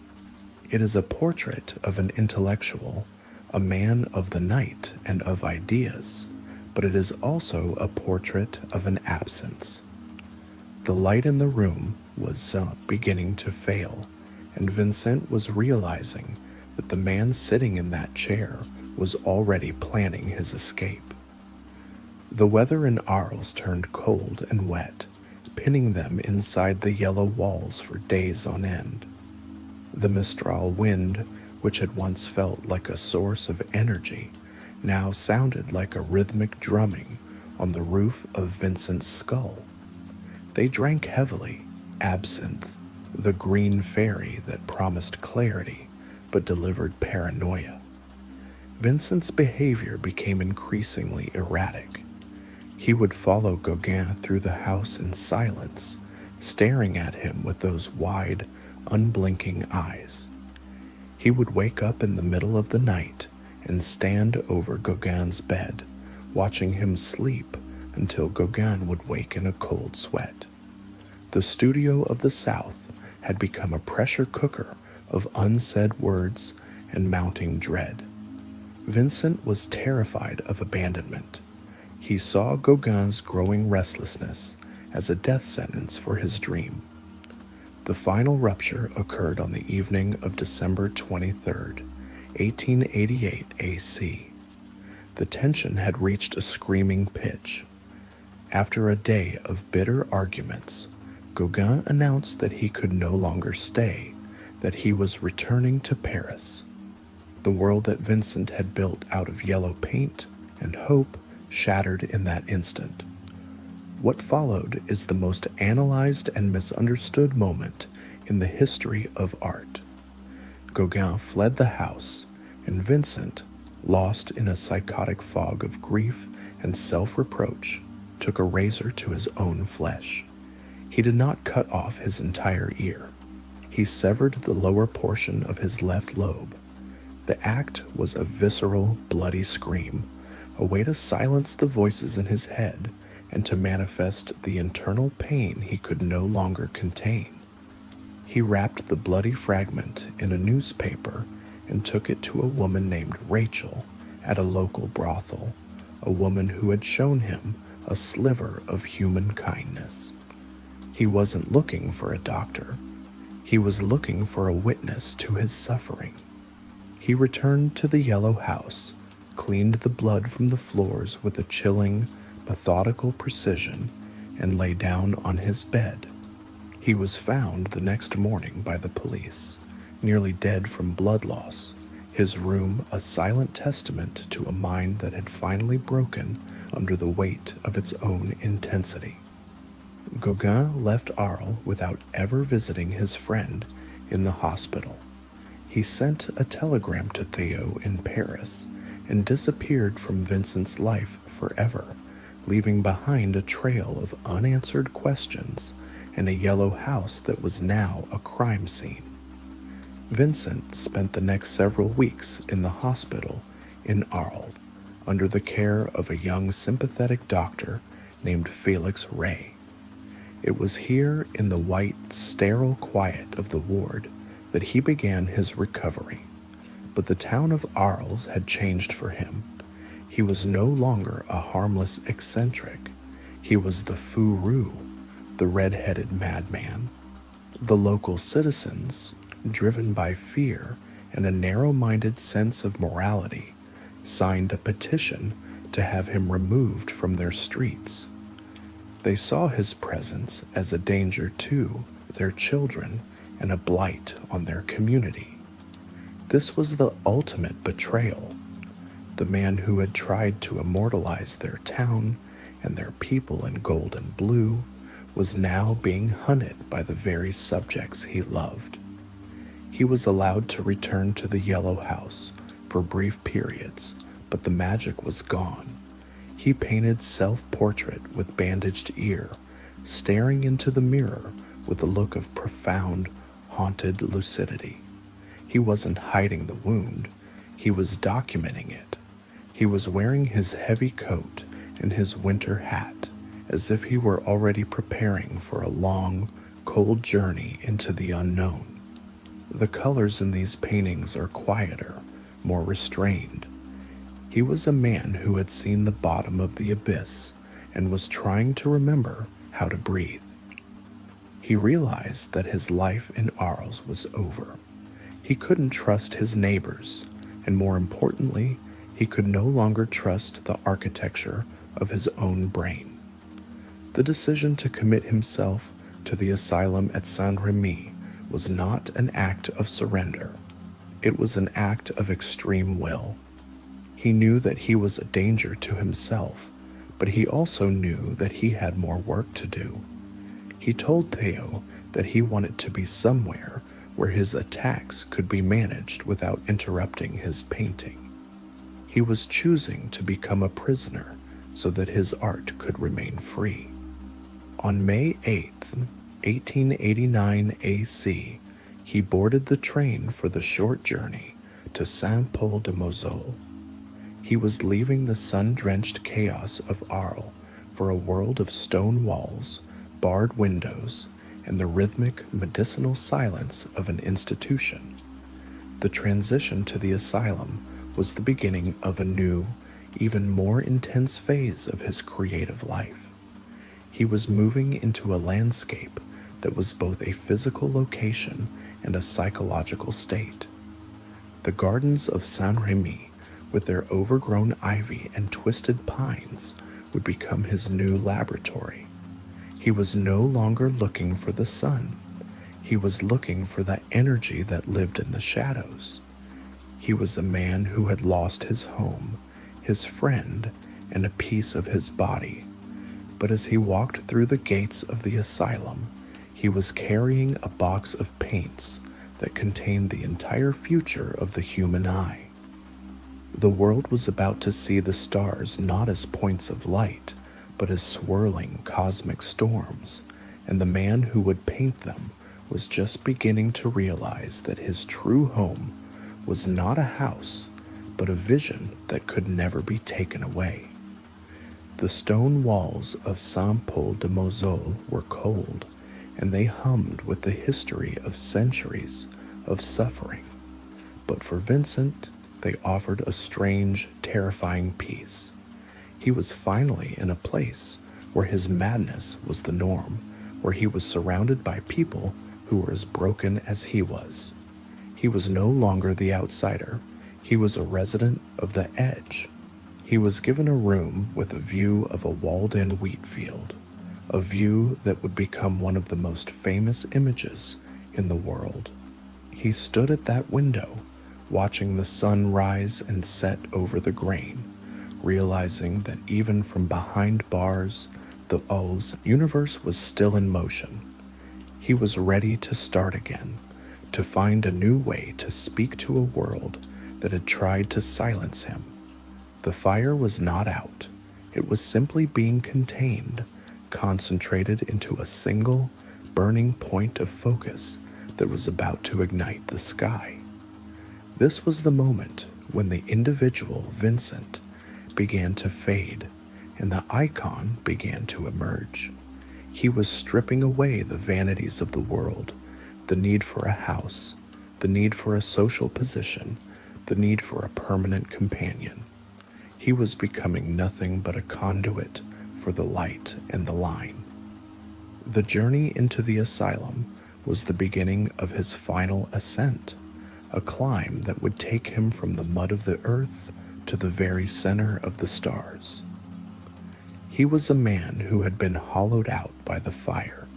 It is a portrait of an intellectual, a man of the night and of ideas, but it is also a portrait of an absence. The light in the room was beginning to fail, and Vincent was realizing that the man sitting in that chair was already planning his escape. The weather in Arles turned cold and wet, pinning them inside the yellow walls for days on end. The Mistral wind, which had once felt like a source of energy, now sounded like a rhythmic drumming on the roof of Vincent's skull. They drank heavily, absinthe, the green fairy that promised clarity but delivered paranoia. Vincent's behavior became increasingly erratic. He would follow Gauguin through the house in silence, staring at him with those wide, unblinking eyes. He would wake up in the middle of the night and stand over Gauguin's bed, watching him sleep until Gauguin would wake in a cold sweat. The studio of the South had become a pressure cooker of unsaid words and mounting dread. Vincent was terrified of abandonment. He saw Gauguin's growing restlessness as a death sentence for his dream. The final rupture occurred on the evening of December 23, 1888 AC. The tension had reached a screaming pitch. After a day of bitter arguments, Gauguin announced that he could no longer stay, that he was returning to Paris. The world that Vincent had built out of yellow paint and hope shattered in that instant. What followed is the most analyzed and misunderstood moment in the history of art. Gauguin fled the house, and Vincent, lost in a psychotic fog of grief and self-reproach, took a razor to his own flesh. He did not cut off his entire ear. He severed the lower portion of his left lobe. The act was a visceral, bloody scream, a way to silence the voices in his head and to manifest the internal pain he could no longer contain. He wrapped the bloody fragment in a newspaper and took it to a woman named Rachel at a local brothel, a woman who had shown him a sliver of human kindness. He wasn't looking for a doctor. He was looking for a witness to his suffering. He returned to the yellow house, cleaned the blood from the floors with a chilling, methodical precision, and lay down on his bed. He was found the next morning by the police, nearly dead from blood loss, his room a silent testament to a mind that had finally broken under the weight of its own intensity. Gauguin left Arles without ever visiting his friend in the hospital. He sent a telegram to Theo in Paris and disappeared from Vincent's life forever, leaving behind a trail of unanswered questions and a yellow house that was now a crime scene. Vincent spent the next several weeks in the hospital in Arles under the care of a young sympathetic doctor named Felix Ray. It was here in the white, sterile quiet of the ward that he began his recovery. But the town of Arles had changed for him. He was no longer a harmless eccentric. He was the fou-rou, the red-headed madman. The local citizens, driven by fear and a narrow-minded sense of morality, signed a petition to have him removed from their streets. They saw his presence as a danger to their children and a blight on their community. This was the ultimate betrayal. The man who had tried to immortalize their town and their people in gold and blue was now being hunted by the very subjects he loved. He was allowed to return to the Yellow House for brief periods, but the magic was gone. He painted self-portrait with bandaged ear, staring into the mirror with a look of profound, haunted lucidity. He wasn't hiding the wound, he was documenting it. He was wearing his heavy coat and his winter hat, as if he were already preparing for a long, cold journey into the unknown. The colors in these paintings are quieter, more restrained. He was a man who had seen the bottom of the abyss and was trying to remember how to breathe. He realized that his life in Arles was over. He couldn't trust his neighbors, and more importantly, he could no longer trust the architecture of his own brain. The decision to commit himself to the asylum at Saint-Rémy was not an act of surrender. It was an act of extreme will. He knew that he was a danger to himself, but he also knew that he had more work to do. He told Theo that he wanted to be somewhere where his attacks could be managed without interrupting his painting. He was choosing to become a prisoner so that his art could remain free. On May 8th, 1889 AC, he boarded the train for the short journey to Saint-Paul-de-Moselle. He was leaving the sun-drenched chaos of Arles for a world of stone walls, barred windows, and the rhythmic, medicinal silence of an institution. The transition to the asylum was the beginning of a new, even more intense phase of his creative life. He was moving into a landscape that was both a physical location and a psychological state. The gardens of Saint-Rémy, with their overgrown ivy and twisted pines, would become his new laboratory. He was no longer looking for the sun. He was looking for the energy that lived in the shadows. He was a man who had lost his home, his friend, and a piece of his body. But as he walked through the gates of the asylum, he was carrying a box of paints that contained the entire future of the human eye. The world was about to see the stars not as points of light, but as swirling cosmic storms, and the man who would paint them was just beginning to realize that his true home was not a house, but a vision that could never be taken away. The stone walls of Saint-Paul-de-Moselle were cold, and they hummed with the history of centuries of suffering. But for Vincent, they offered a strange, terrifying peace. He was finally in a place where his madness was the norm, where he was surrounded by people who were as broken as he was. He was no longer the outsider. He was a resident of the edge. He was given a room with a view of a walled-in wheat field, a view that would become one of the most famous images in the world. He stood at that window, watching the sun rise and set over the grain, realizing that even from behind bars, the O's universe was still in motion. He was ready to start again, to find a new way to speak to a world that had tried to silence him. The fire was not out. It was simply being contained, concentrated into a single, burning point of focus that was about to ignite the sky. This was the moment when the individual Vincent began to fade and the icon began to emerge. He was stripping away the vanities of the world, the need for a house, the need for a social position, the need for a permanent companion. He was becoming nothing but a conduit for the light and the line. The journey into the asylum was the beginning of his final ascent, a climb that would take him from the mud of the earth to the very center of the stars. He was a man who had been hollowed out by the fire,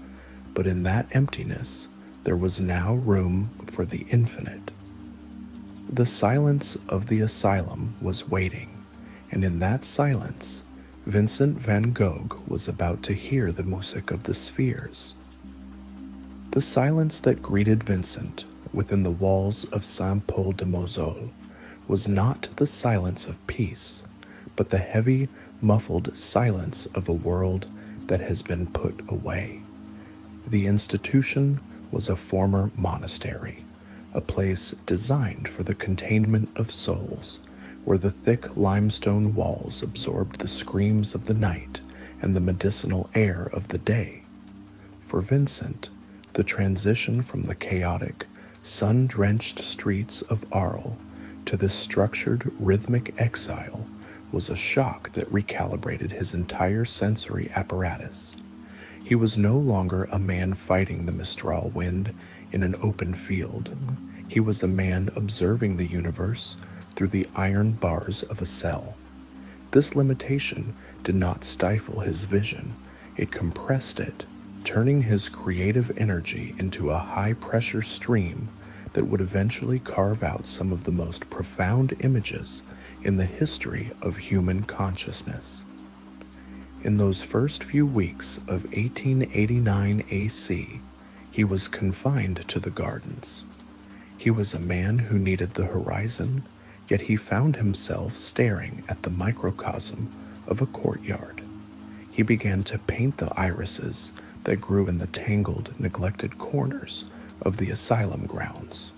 but in that emptiness there was now room for the infinite. The silence of the asylum was waiting, and in that silence, Vincent van Gogh was about to hear the music of the spheres. The silence that greeted Vincent within the walls of Saint-Paul-de-Moselle was not the silence of peace, but the heavy, muffled silence of a world that has been put away. The institution was a former monastery, a place designed for the containment of souls, where the thick limestone walls absorbed the screams of the night and the medicinal air of the day. For Vincent, the transition from the chaotic, sun-drenched streets of Arles to this structured, rhythmic exile was a shock that recalibrated his entire sensory apparatus. He was no longer a man fighting the Mistral wind in an open field. He was a man observing the universe through the iron bars of a cell. This limitation did not stifle his vision, it compressed it, turning his creative energy into a high-pressure stream that would eventually carve out some of the most profound images in the history of human consciousness. In those first few weeks of 1889 AC, he was confined to the gardens. He was a man who needed the horizon, yet he found himself staring at the microcosm of a courtyard. He began to paint the irises that grew in the tangled, neglected corners of the asylum grounds.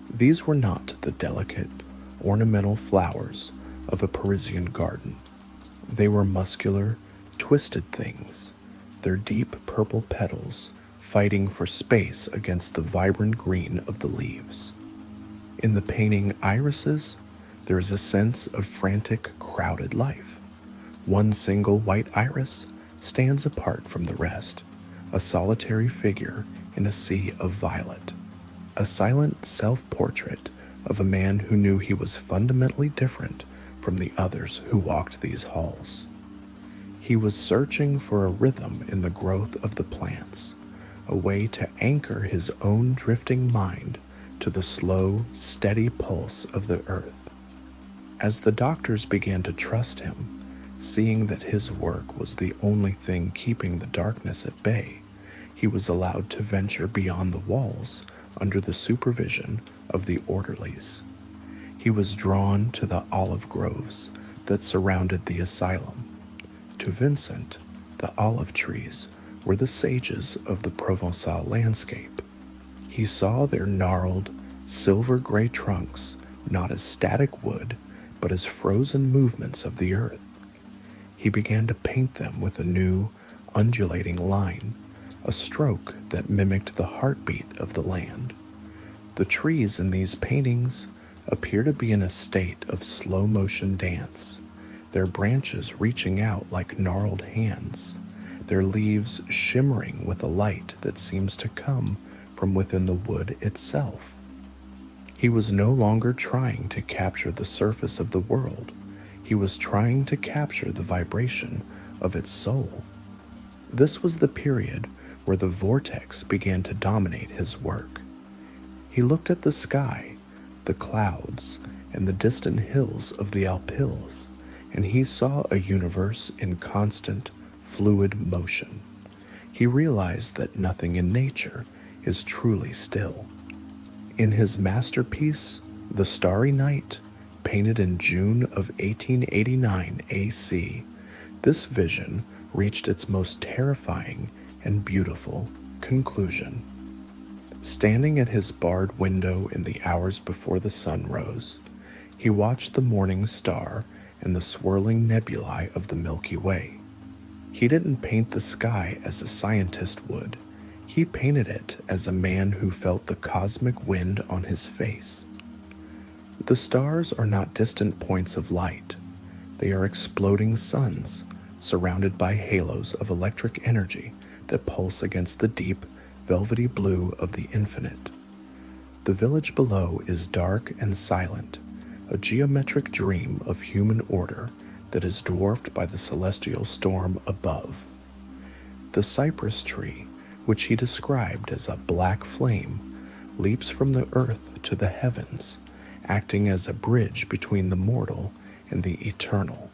These were not the delicate, ornamental flowers of a Parisian garden. They were muscular, twisted things, their deep purple petals fighting for space against the vibrant green of the leaves. In the painting irises, there is a sense of frantic, crowded life. One single white iris stands apart from the rest, a solitary figure in a sea of violet, a silent self-portrait of a man who knew he was fundamentally different from the others who walked these halls. He was searching for a rhythm in the growth of the plants, a way to anchor his own drifting mind to the slow, steady pulse of the earth. As the doctors began to trust him, seeing that his work was the only thing keeping the darkness at bay, he was allowed to venture beyond the walls under the supervision of the orderlies. He was drawn to the olive groves that surrounded the asylum. To Vincent, the olive trees were the sages of the Provençal landscape. He saw their gnarled, silver-gray trunks not as static wood, but as frozen movements of the earth. He began to paint them with a new, undulating line, a stroke that mimicked the heartbeat of the land. The trees in these paintings appear to be in a state of slow-motion dance, their branches reaching out like gnarled hands, their leaves shimmering with a light that seems to come from within the wood itself. He was no longer trying to capture the surface of the world. He was trying to capture the vibration of its soul. This was the period where the vortex began to dominate his work. He looked at the sky, the clouds, and the distant hills of the Alpilles, and he saw a universe in constant, fluid motion. He realized that nothing in nature is truly still. In his masterpiece, The Starry Night, painted in June of 1889 AC, this vision reached its most terrifying and beautiful conclusion. Standing at his barred window in the hours before the sun rose, he watched the morning star and the swirling nebulae of the Milky Way. He didn't paint the sky as a scientist would. He painted it as a man who felt the cosmic wind on his face. The stars are not distant points of light. They are exploding suns, surrounded by halos of electric energy that pulse against the deep, velvety blue of the infinite. The village below is dark and silent, a geometric dream of human order that is dwarfed by the celestial storm above. The cypress tree, which he described as a black flame, leaps from the earth to the heavens, acting as a bridge between the mortal and the eternal.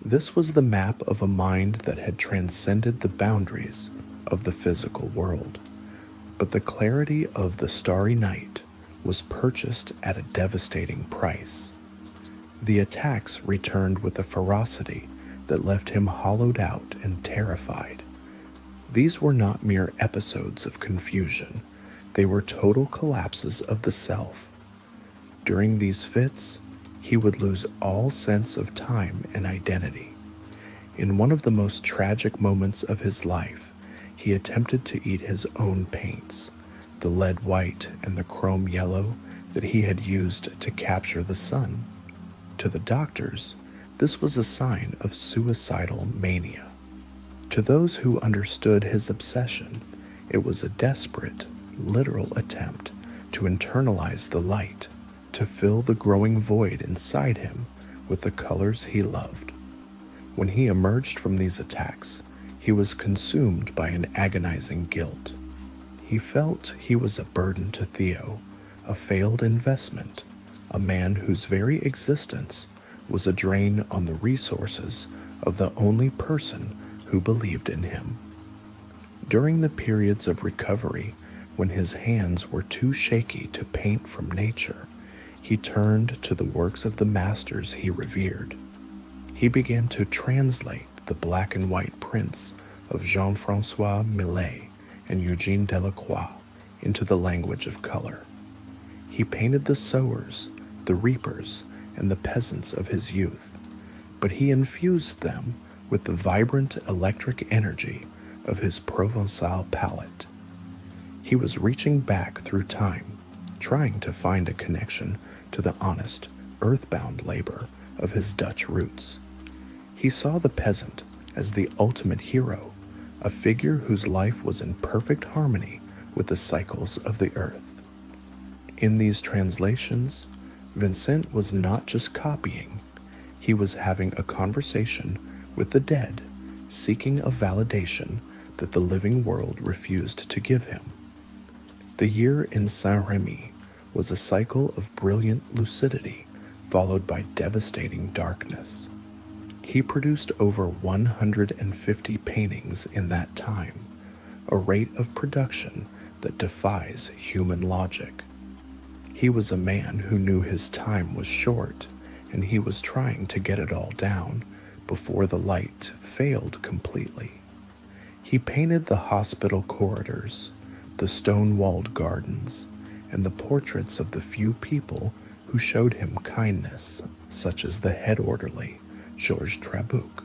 This was the map of a mind that had transcended the boundaries of the physical world. But the clarity of the starry night was purchased at a devastating price. The attacks returned with a ferocity that left him hollowed out and terrified. These were not mere episodes of confusion. They were total collapses of the self. During these fits, he would lose all sense of time and identity. In one of the most tragic moments of his life, he attempted to eat his own paints, the lead white and the chrome yellow that he had used to capture the sun. To the doctors, this was a sign of suicidal mania. To those who understood his obsession, it was a desperate, literal attempt to internalize the light, to fill the growing void inside him with the colors he loved. When he emerged from these attacks, he was consumed by an agonizing guilt. He felt he was a burden to Theo, a failed investment, a man whose very existence was a drain on the resources of the only person who believed in him. During the periods of recovery, when his hands were too shaky to paint from nature, he turned to the works of the masters he revered. He began to translate the black and white prints of Jean-François Millet and Eugene Delacroix into the language of color. He painted the sowers, the reapers, and the peasants of his youth, but he infused them with the vibrant electric energy of his Provençal palette. He was reaching back through time, trying to find a connection to the honest, earthbound labor of his Dutch roots. He saw the peasant as the ultimate hero, a figure whose life was in perfect harmony with the cycles of the earth. In these translations, Vincent was not just copying, he was having a conversation with the dead, seeking a validation that the living world refused to give him. The year in Saint-Remy was a cycle of brilliant lucidity, followed by devastating darkness. He produced over 150 paintings in that time, a rate of production that defies human logic. He was a man who knew his time was short, and he was trying to get it all down before the light failed completely. He painted the hospital corridors, the stone-walled gardens, and the portraits of the few people who showed him kindness, such as the head orderly, Georges Trabuc.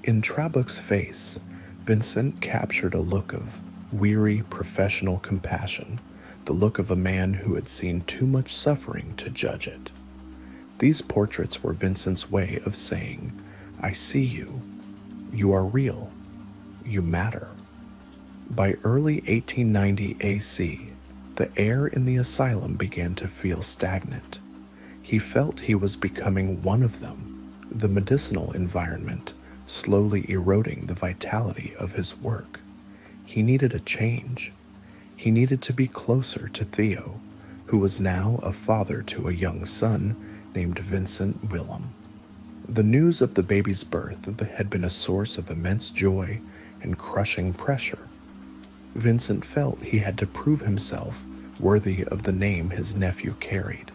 In Trabuc's face, Vincent captured a look of weary professional compassion, the look of a man who had seen too much suffering to judge it. These portraits were Vincent's way of saying, "I see you. You are real. You matter." By early 1890 AC, the air in the asylum began to feel stagnant. He felt he was becoming one of them. The medicinal environment slowly eroding the vitality of his work. He needed a change. He needed to be closer to Theo, who was now a father to a young son named Vincent Willem. The news of the baby's birth had been a source of immense joy and crushing pressure. Vincent felt he had to prove himself worthy of the name his nephew carried.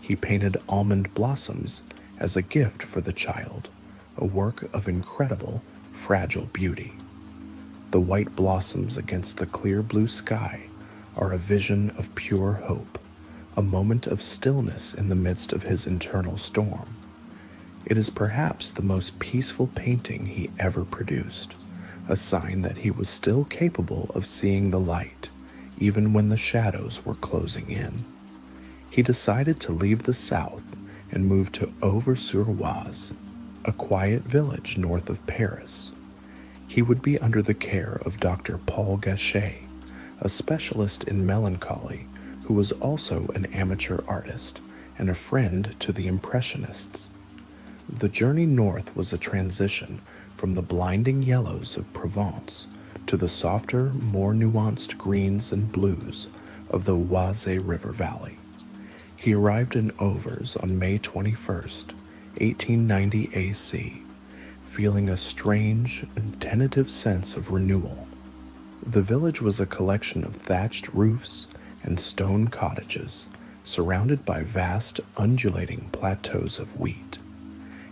He painted almond blossoms as a gift for the child, a work of incredible, fragile beauty. The white blossoms against the clear blue sky are a vision of pure hope, a moment of stillness in the midst of his internal storm. It is perhaps the most peaceful painting he ever produced, a sign that he was still capable of seeing the light, even when the shadows were closing in. He decided to leave the south and move to Auvers-sur-Oise, a quiet village north of Paris. He would be under the care of Dr. Paul Gachet, a specialist in melancholy who was also an amateur artist and a friend to the Impressionists. The journey north was a transition from the blinding yellows of Provence to the softer, more nuanced greens and blues of the Oise River Valley. He arrived in Auvers on May 21st, 1890 AC, feeling a strange and tentative sense of renewal. The village was a collection of thatched roofs and stone cottages, surrounded by vast, undulating plateaus of wheat.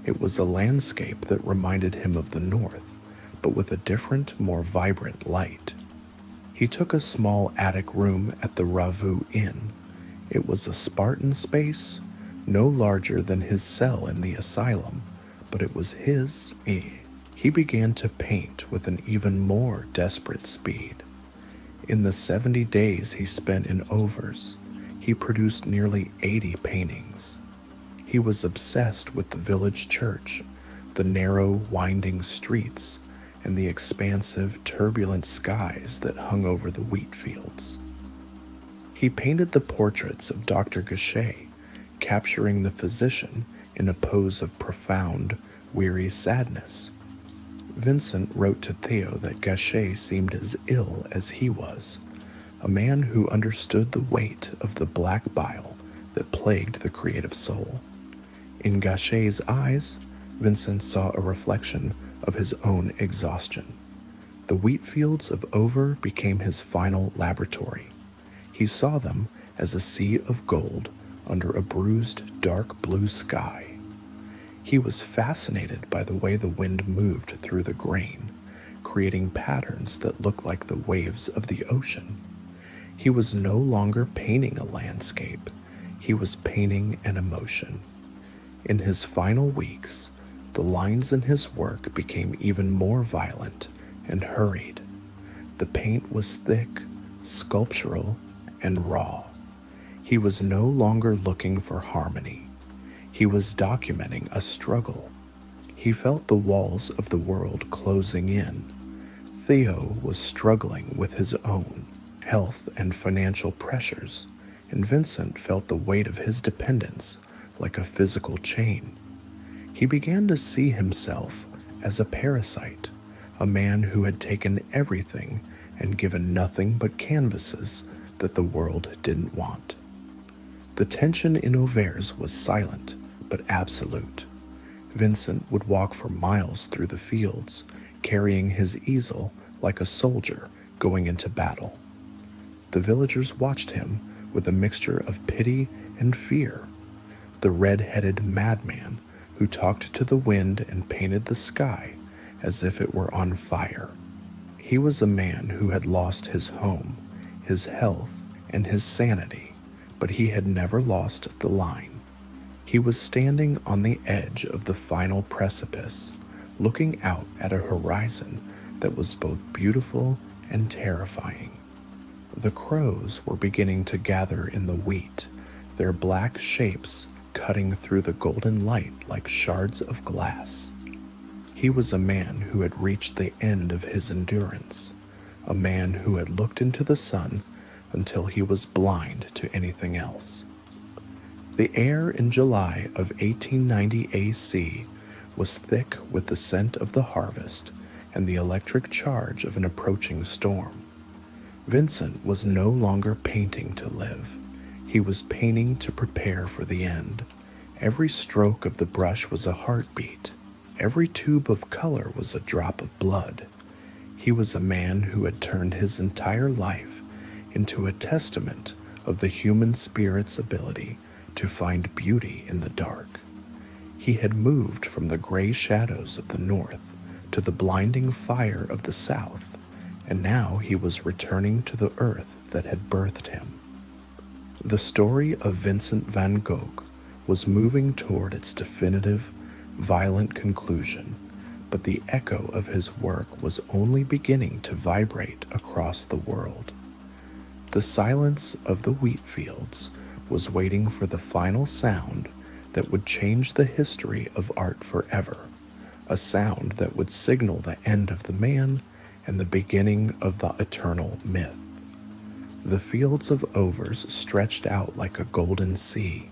It was a landscape that reminded him of the north, but with a different, more vibrant light. He took a small attic room at the Ravoux Inn. It was a Spartan space, no larger than his cell in the asylum, but it was his. He began to paint with an even more desperate speed. In the 70 days he spent in Auvers, he produced nearly 80 paintings. He was obsessed with the village church, the narrow, winding streets, and the expansive, turbulent skies that hung over the wheat fields. He painted the portraits of Dr. Gachet, capturing the physician in a pose of profound, weary sadness. Vincent wrote to Theo that Gachet seemed as ill as he was, a man who understood the weight of the black bile that plagued the creative soul. In Gachet's eyes, Vincent saw a reflection of his own exhaustion. The wheat fields of Auvers became his final laboratory. He saw them as a sea of gold under a bruised, dark blue sky. He was fascinated by the way the wind moved through the grain, creating patterns that looked like the waves of the ocean. He was no longer painting a landscape. He was painting an emotion. In his final weeks, the lines in his work became even more violent and hurried. The paint was thick, sculptural, and raw. He was no longer looking for harmony. He was documenting a struggle. He felt the walls of the world closing in. Theo was struggling with his own health and financial pressures, and Vincent felt the weight of his dependence like a physical chain. He began to see himself as a parasite, a man who had taken everything and given nothing but canvases that the world didn't want. The tension in Auvers was silent but absolute. Vincent would walk for miles through the fields, carrying his easel like a soldier going into battle. The villagers watched him with a mixture of pity and fear. The red-headed madman who talked to the wind and painted the sky as if it were on fire. He was a man who had lost his home, his health, and his sanity, but he had never lost the line. He was standing on the edge of the final precipice, looking out at a horizon that was both beautiful and terrifying. The crows were beginning to gather in the wheat, their black shapes cutting through the golden light like shards of glass. He was a man who had reached the end of his endurance, a man who had looked into the sun until he was blind to anything else. The air in July of 1890 AC was thick with the scent of the harvest and the electric charge of an approaching storm. Vincent was no longer painting to live. He was painting to prepare for the end. Every stroke of the brush was a heartbeat. Every tube of color was a drop of blood. He was a man who had turned his entire life into a testament of the human spirit's ability to find beauty in the dark. He had moved from the gray shadows of the north to the blinding fire of the south, and now he was returning to the earth that had birthed him. The story of Vincent van Gogh was moving toward its definitive, violent conclusion, but the echo of his work was only beginning to vibrate across the world. The silence of the wheat fields was waiting for the final sound that would change the history of art forever, a sound that would signal the end of the man and the beginning of the eternal myth. The fields of overs stretched out like a golden sea,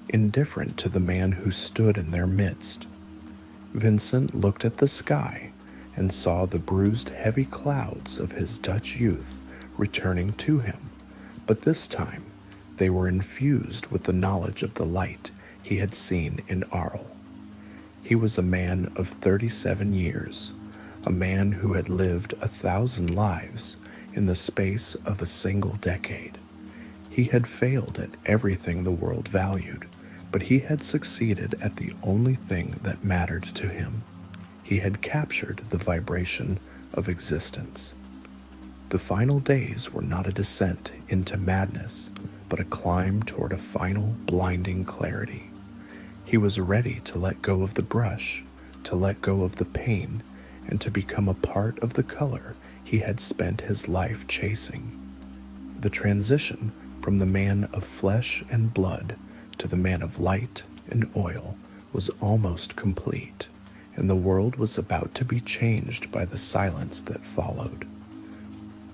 indifferent to the man who stood in their midst. Vincent looked at the sky and saw the bruised heavy clouds of his Dutch youth returning to him, but this time they were infused with the knowledge of the light he had seen in Arles. He was a man of 37 years, a man who had lived 1,000 lives in the space of a single decade. He had failed at everything the world valued, but he had succeeded at the only thing that mattered to him. He had captured the vibration of existence. The final days were not a descent into madness, but a climb toward a final, blinding clarity. He was ready to let go of the brush, to let go of the pain, and to become a part of the color he had spent his life chasing. The transition from the man of flesh and blood to the man of light and oil was almost complete, and the world was about to be changed by the silence that followed.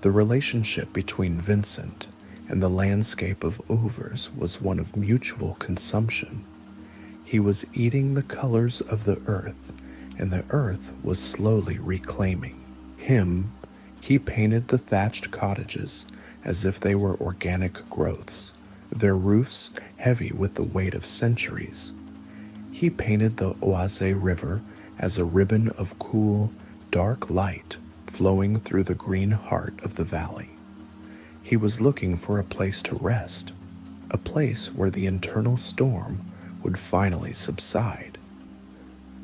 The relationship between Vincent and the landscape of overs was one of mutual consumption. He was eating the colors of the earth, and the earth was slowly reclaiming him. He painted the thatched cottages as if they were organic growths, their roofs heavy with the weight of centuries. He painted the Oise River as a ribbon of cool, dark light flowing through the green heart of the valley. He was looking for a place to rest, a place where the internal storm would finally subside.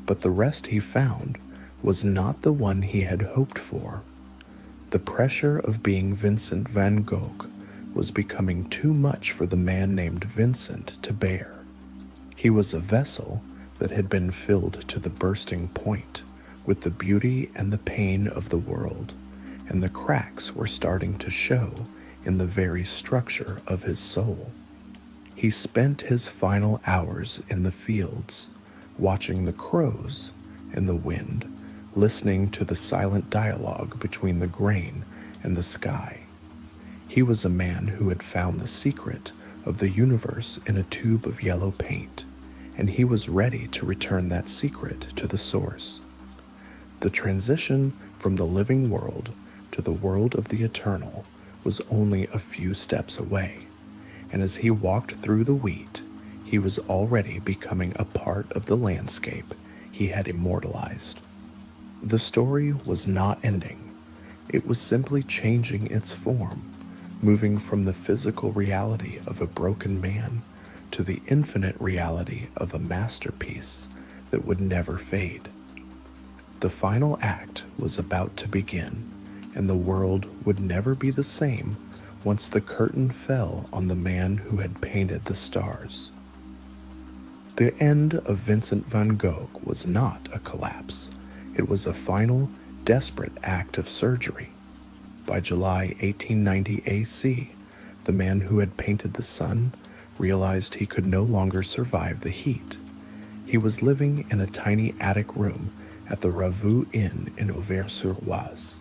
But the rest he found was not the one he had hoped for. The pressure of being Vincent van Gogh was becoming too much for the man named Vincent to bear. He was a vessel that had been filled to the bursting point with the beauty and the pain of the world, and the cracks were starting to show in the very structure of his soul. He spent his final hours in the fields, watching the crows and the wind, listening to the silent dialogue between the grain and the sky. He was a man who had found the secret of the universe in a tube of yellow paint, and he was ready to return that secret to the source. The transition from the living world to the world of the eternal was only a few steps away, and as he walked through the wheat, he was already becoming a part of the landscape he had immortalized. The story was not ending. It was simply changing its form, moving from the physical reality of a broken man to the infinite reality of a masterpiece that would never fade. The final act was about to begin, and the world would never be the same once the curtain fell on the man who had painted the stars. The end of Vincent van Gogh was not a collapse. It was a final, desperate act of surgery. By July 1890 AC, the man who had painted the sun realized he could no longer survive the heat. He was living in a tiny attic room at the Revue Inn in Auvers-sur-Oise,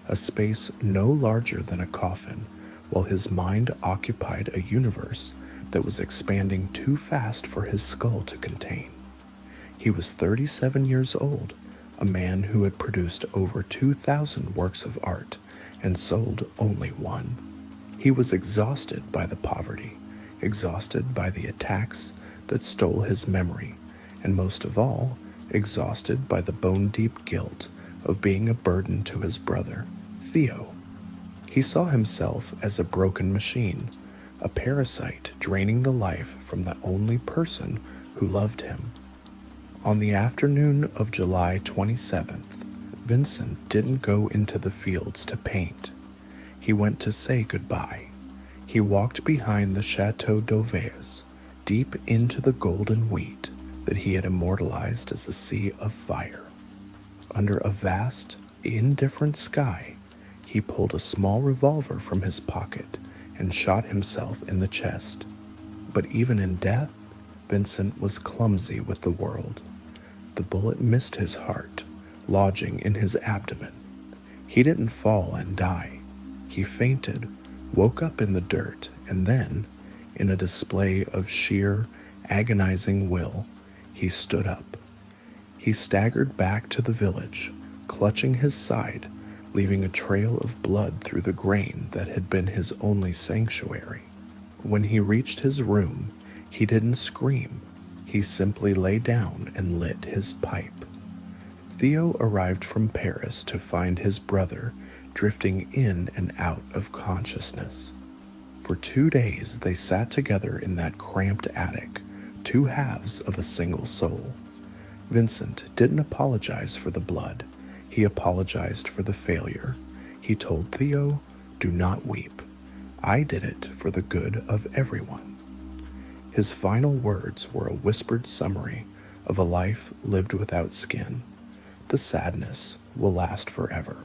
a space no larger than a coffin, while his mind occupied a universe that was expanding too fast for his skull to contain. He was 37 years old, a man who had produced over 2,000 works of art and sold only one. He was exhausted by the poverty, exhausted by the attacks that stole his memory, and most of all, exhausted by the bone-deep guilt of being a burden to his brother, Theo. He saw himself as a broken machine, a parasite draining the life from the only person who loved him. On the afternoon of July 27th, Vincent didn't go into the fields to paint. He went to say goodbye. He walked behind the Chateau d'Auvers, deep into the golden wheat that he had immortalized as a sea of fire. Under a vast, indifferent sky, he pulled a small revolver from his pocket and shot himself in the chest. But even in death, Vincent was clumsy with the world. The bullet missed his heart, lodging in his abdomen. He didn't fall and die. He fainted, woke up in the dirt, and then, in a display of sheer, agonizing will, he stood up. He staggered back to the village, clutching his side, leaving a trail of blood through the grain that had been his only sanctuary. When he reached his room, he didn't scream. He simply lay down and lit his pipe. Theo arrived from Paris to find his brother drifting in and out of consciousness. For 2 days they sat together in that cramped attic, two halves of a single soul. Vincent didn't apologize for the blood. He apologized for the failure. He told Theo, "Do not weep. I did it for the good of everyone." His final words were a whispered summary of a life lived without skin. The sadness will last forever.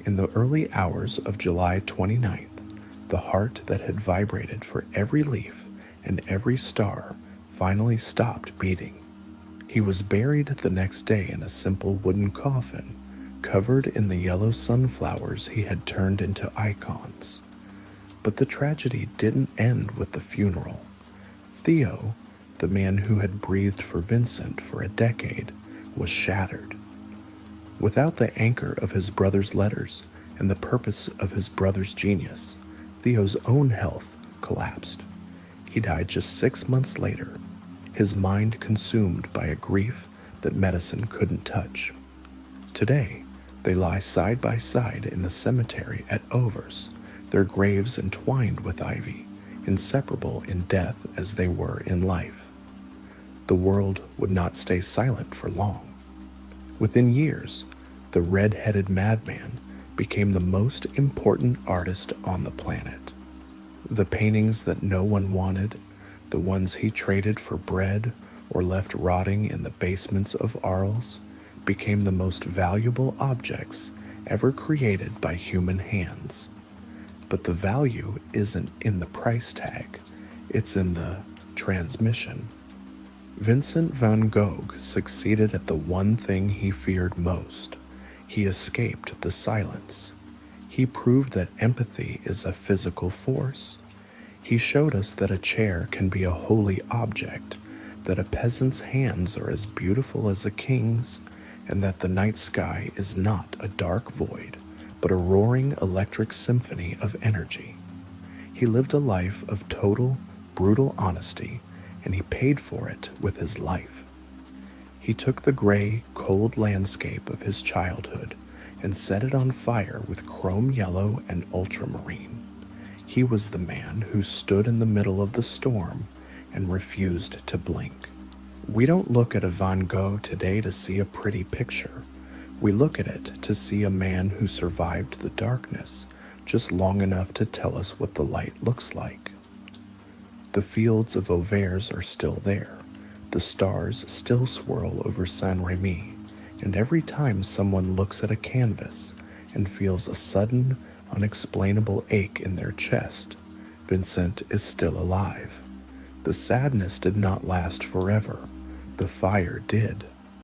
In the early hours of July 29th, the heart that had vibrated for every leaf and every star finally stopped beating. He was buried the next day in a simple wooden coffin, covered in the yellow sunflowers he had turned into icons. But the tragedy didn't end with the funeral. Theo, the man who had breathed for Vincent for a decade, was shattered. Without the anchor of his brother's letters and the purpose of his brother's genius, Theo's own health collapsed. He died just 6 months later, his mind consumed by a grief that medicine couldn't touch. Today, they lie side by side in the cemetery at Auvers, their graves entwined with ivy, inseparable in death as they were in life. The world would not stay silent for long. Within years, the red-headed madman became the most important artist on the planet. The paintings that no one wanted, the ones he traded for bread or left rotting in the basements of Arles, became the most valuable objects ever created by human hands. But the value isn't in the price tag, it's in the transmission. Vincent van Gogh succeeded at the one thing he feared most. He escaped the silence. He proved that empathy is a physical force. He showed us that a chair can be a holy object, that a peasant's hands are as beautiful as a king's, and that the night sky is not a dark void, but a roaring electric symphony of energy. He lived a life of total, brutal honesty, and he paid for it with his life. He took the gray, cold landscape of his childhood and set it on fire with chrome yellow and ultramarine. He was the man who stood in the middle of the storm and refused to blink. We don't look at a Van Gogh today to see a pretty picture. We look at it to see a man who survived the darkness just long enough to tell us what the light looks like. The fields of Auvers are still there. The stars still swirl over Saint-Rémy, and every time someone looks at a canvas and feels a sudden, unexplainable ache in their chest, Vincent is still alive. The sadness did not last forever. The fire did.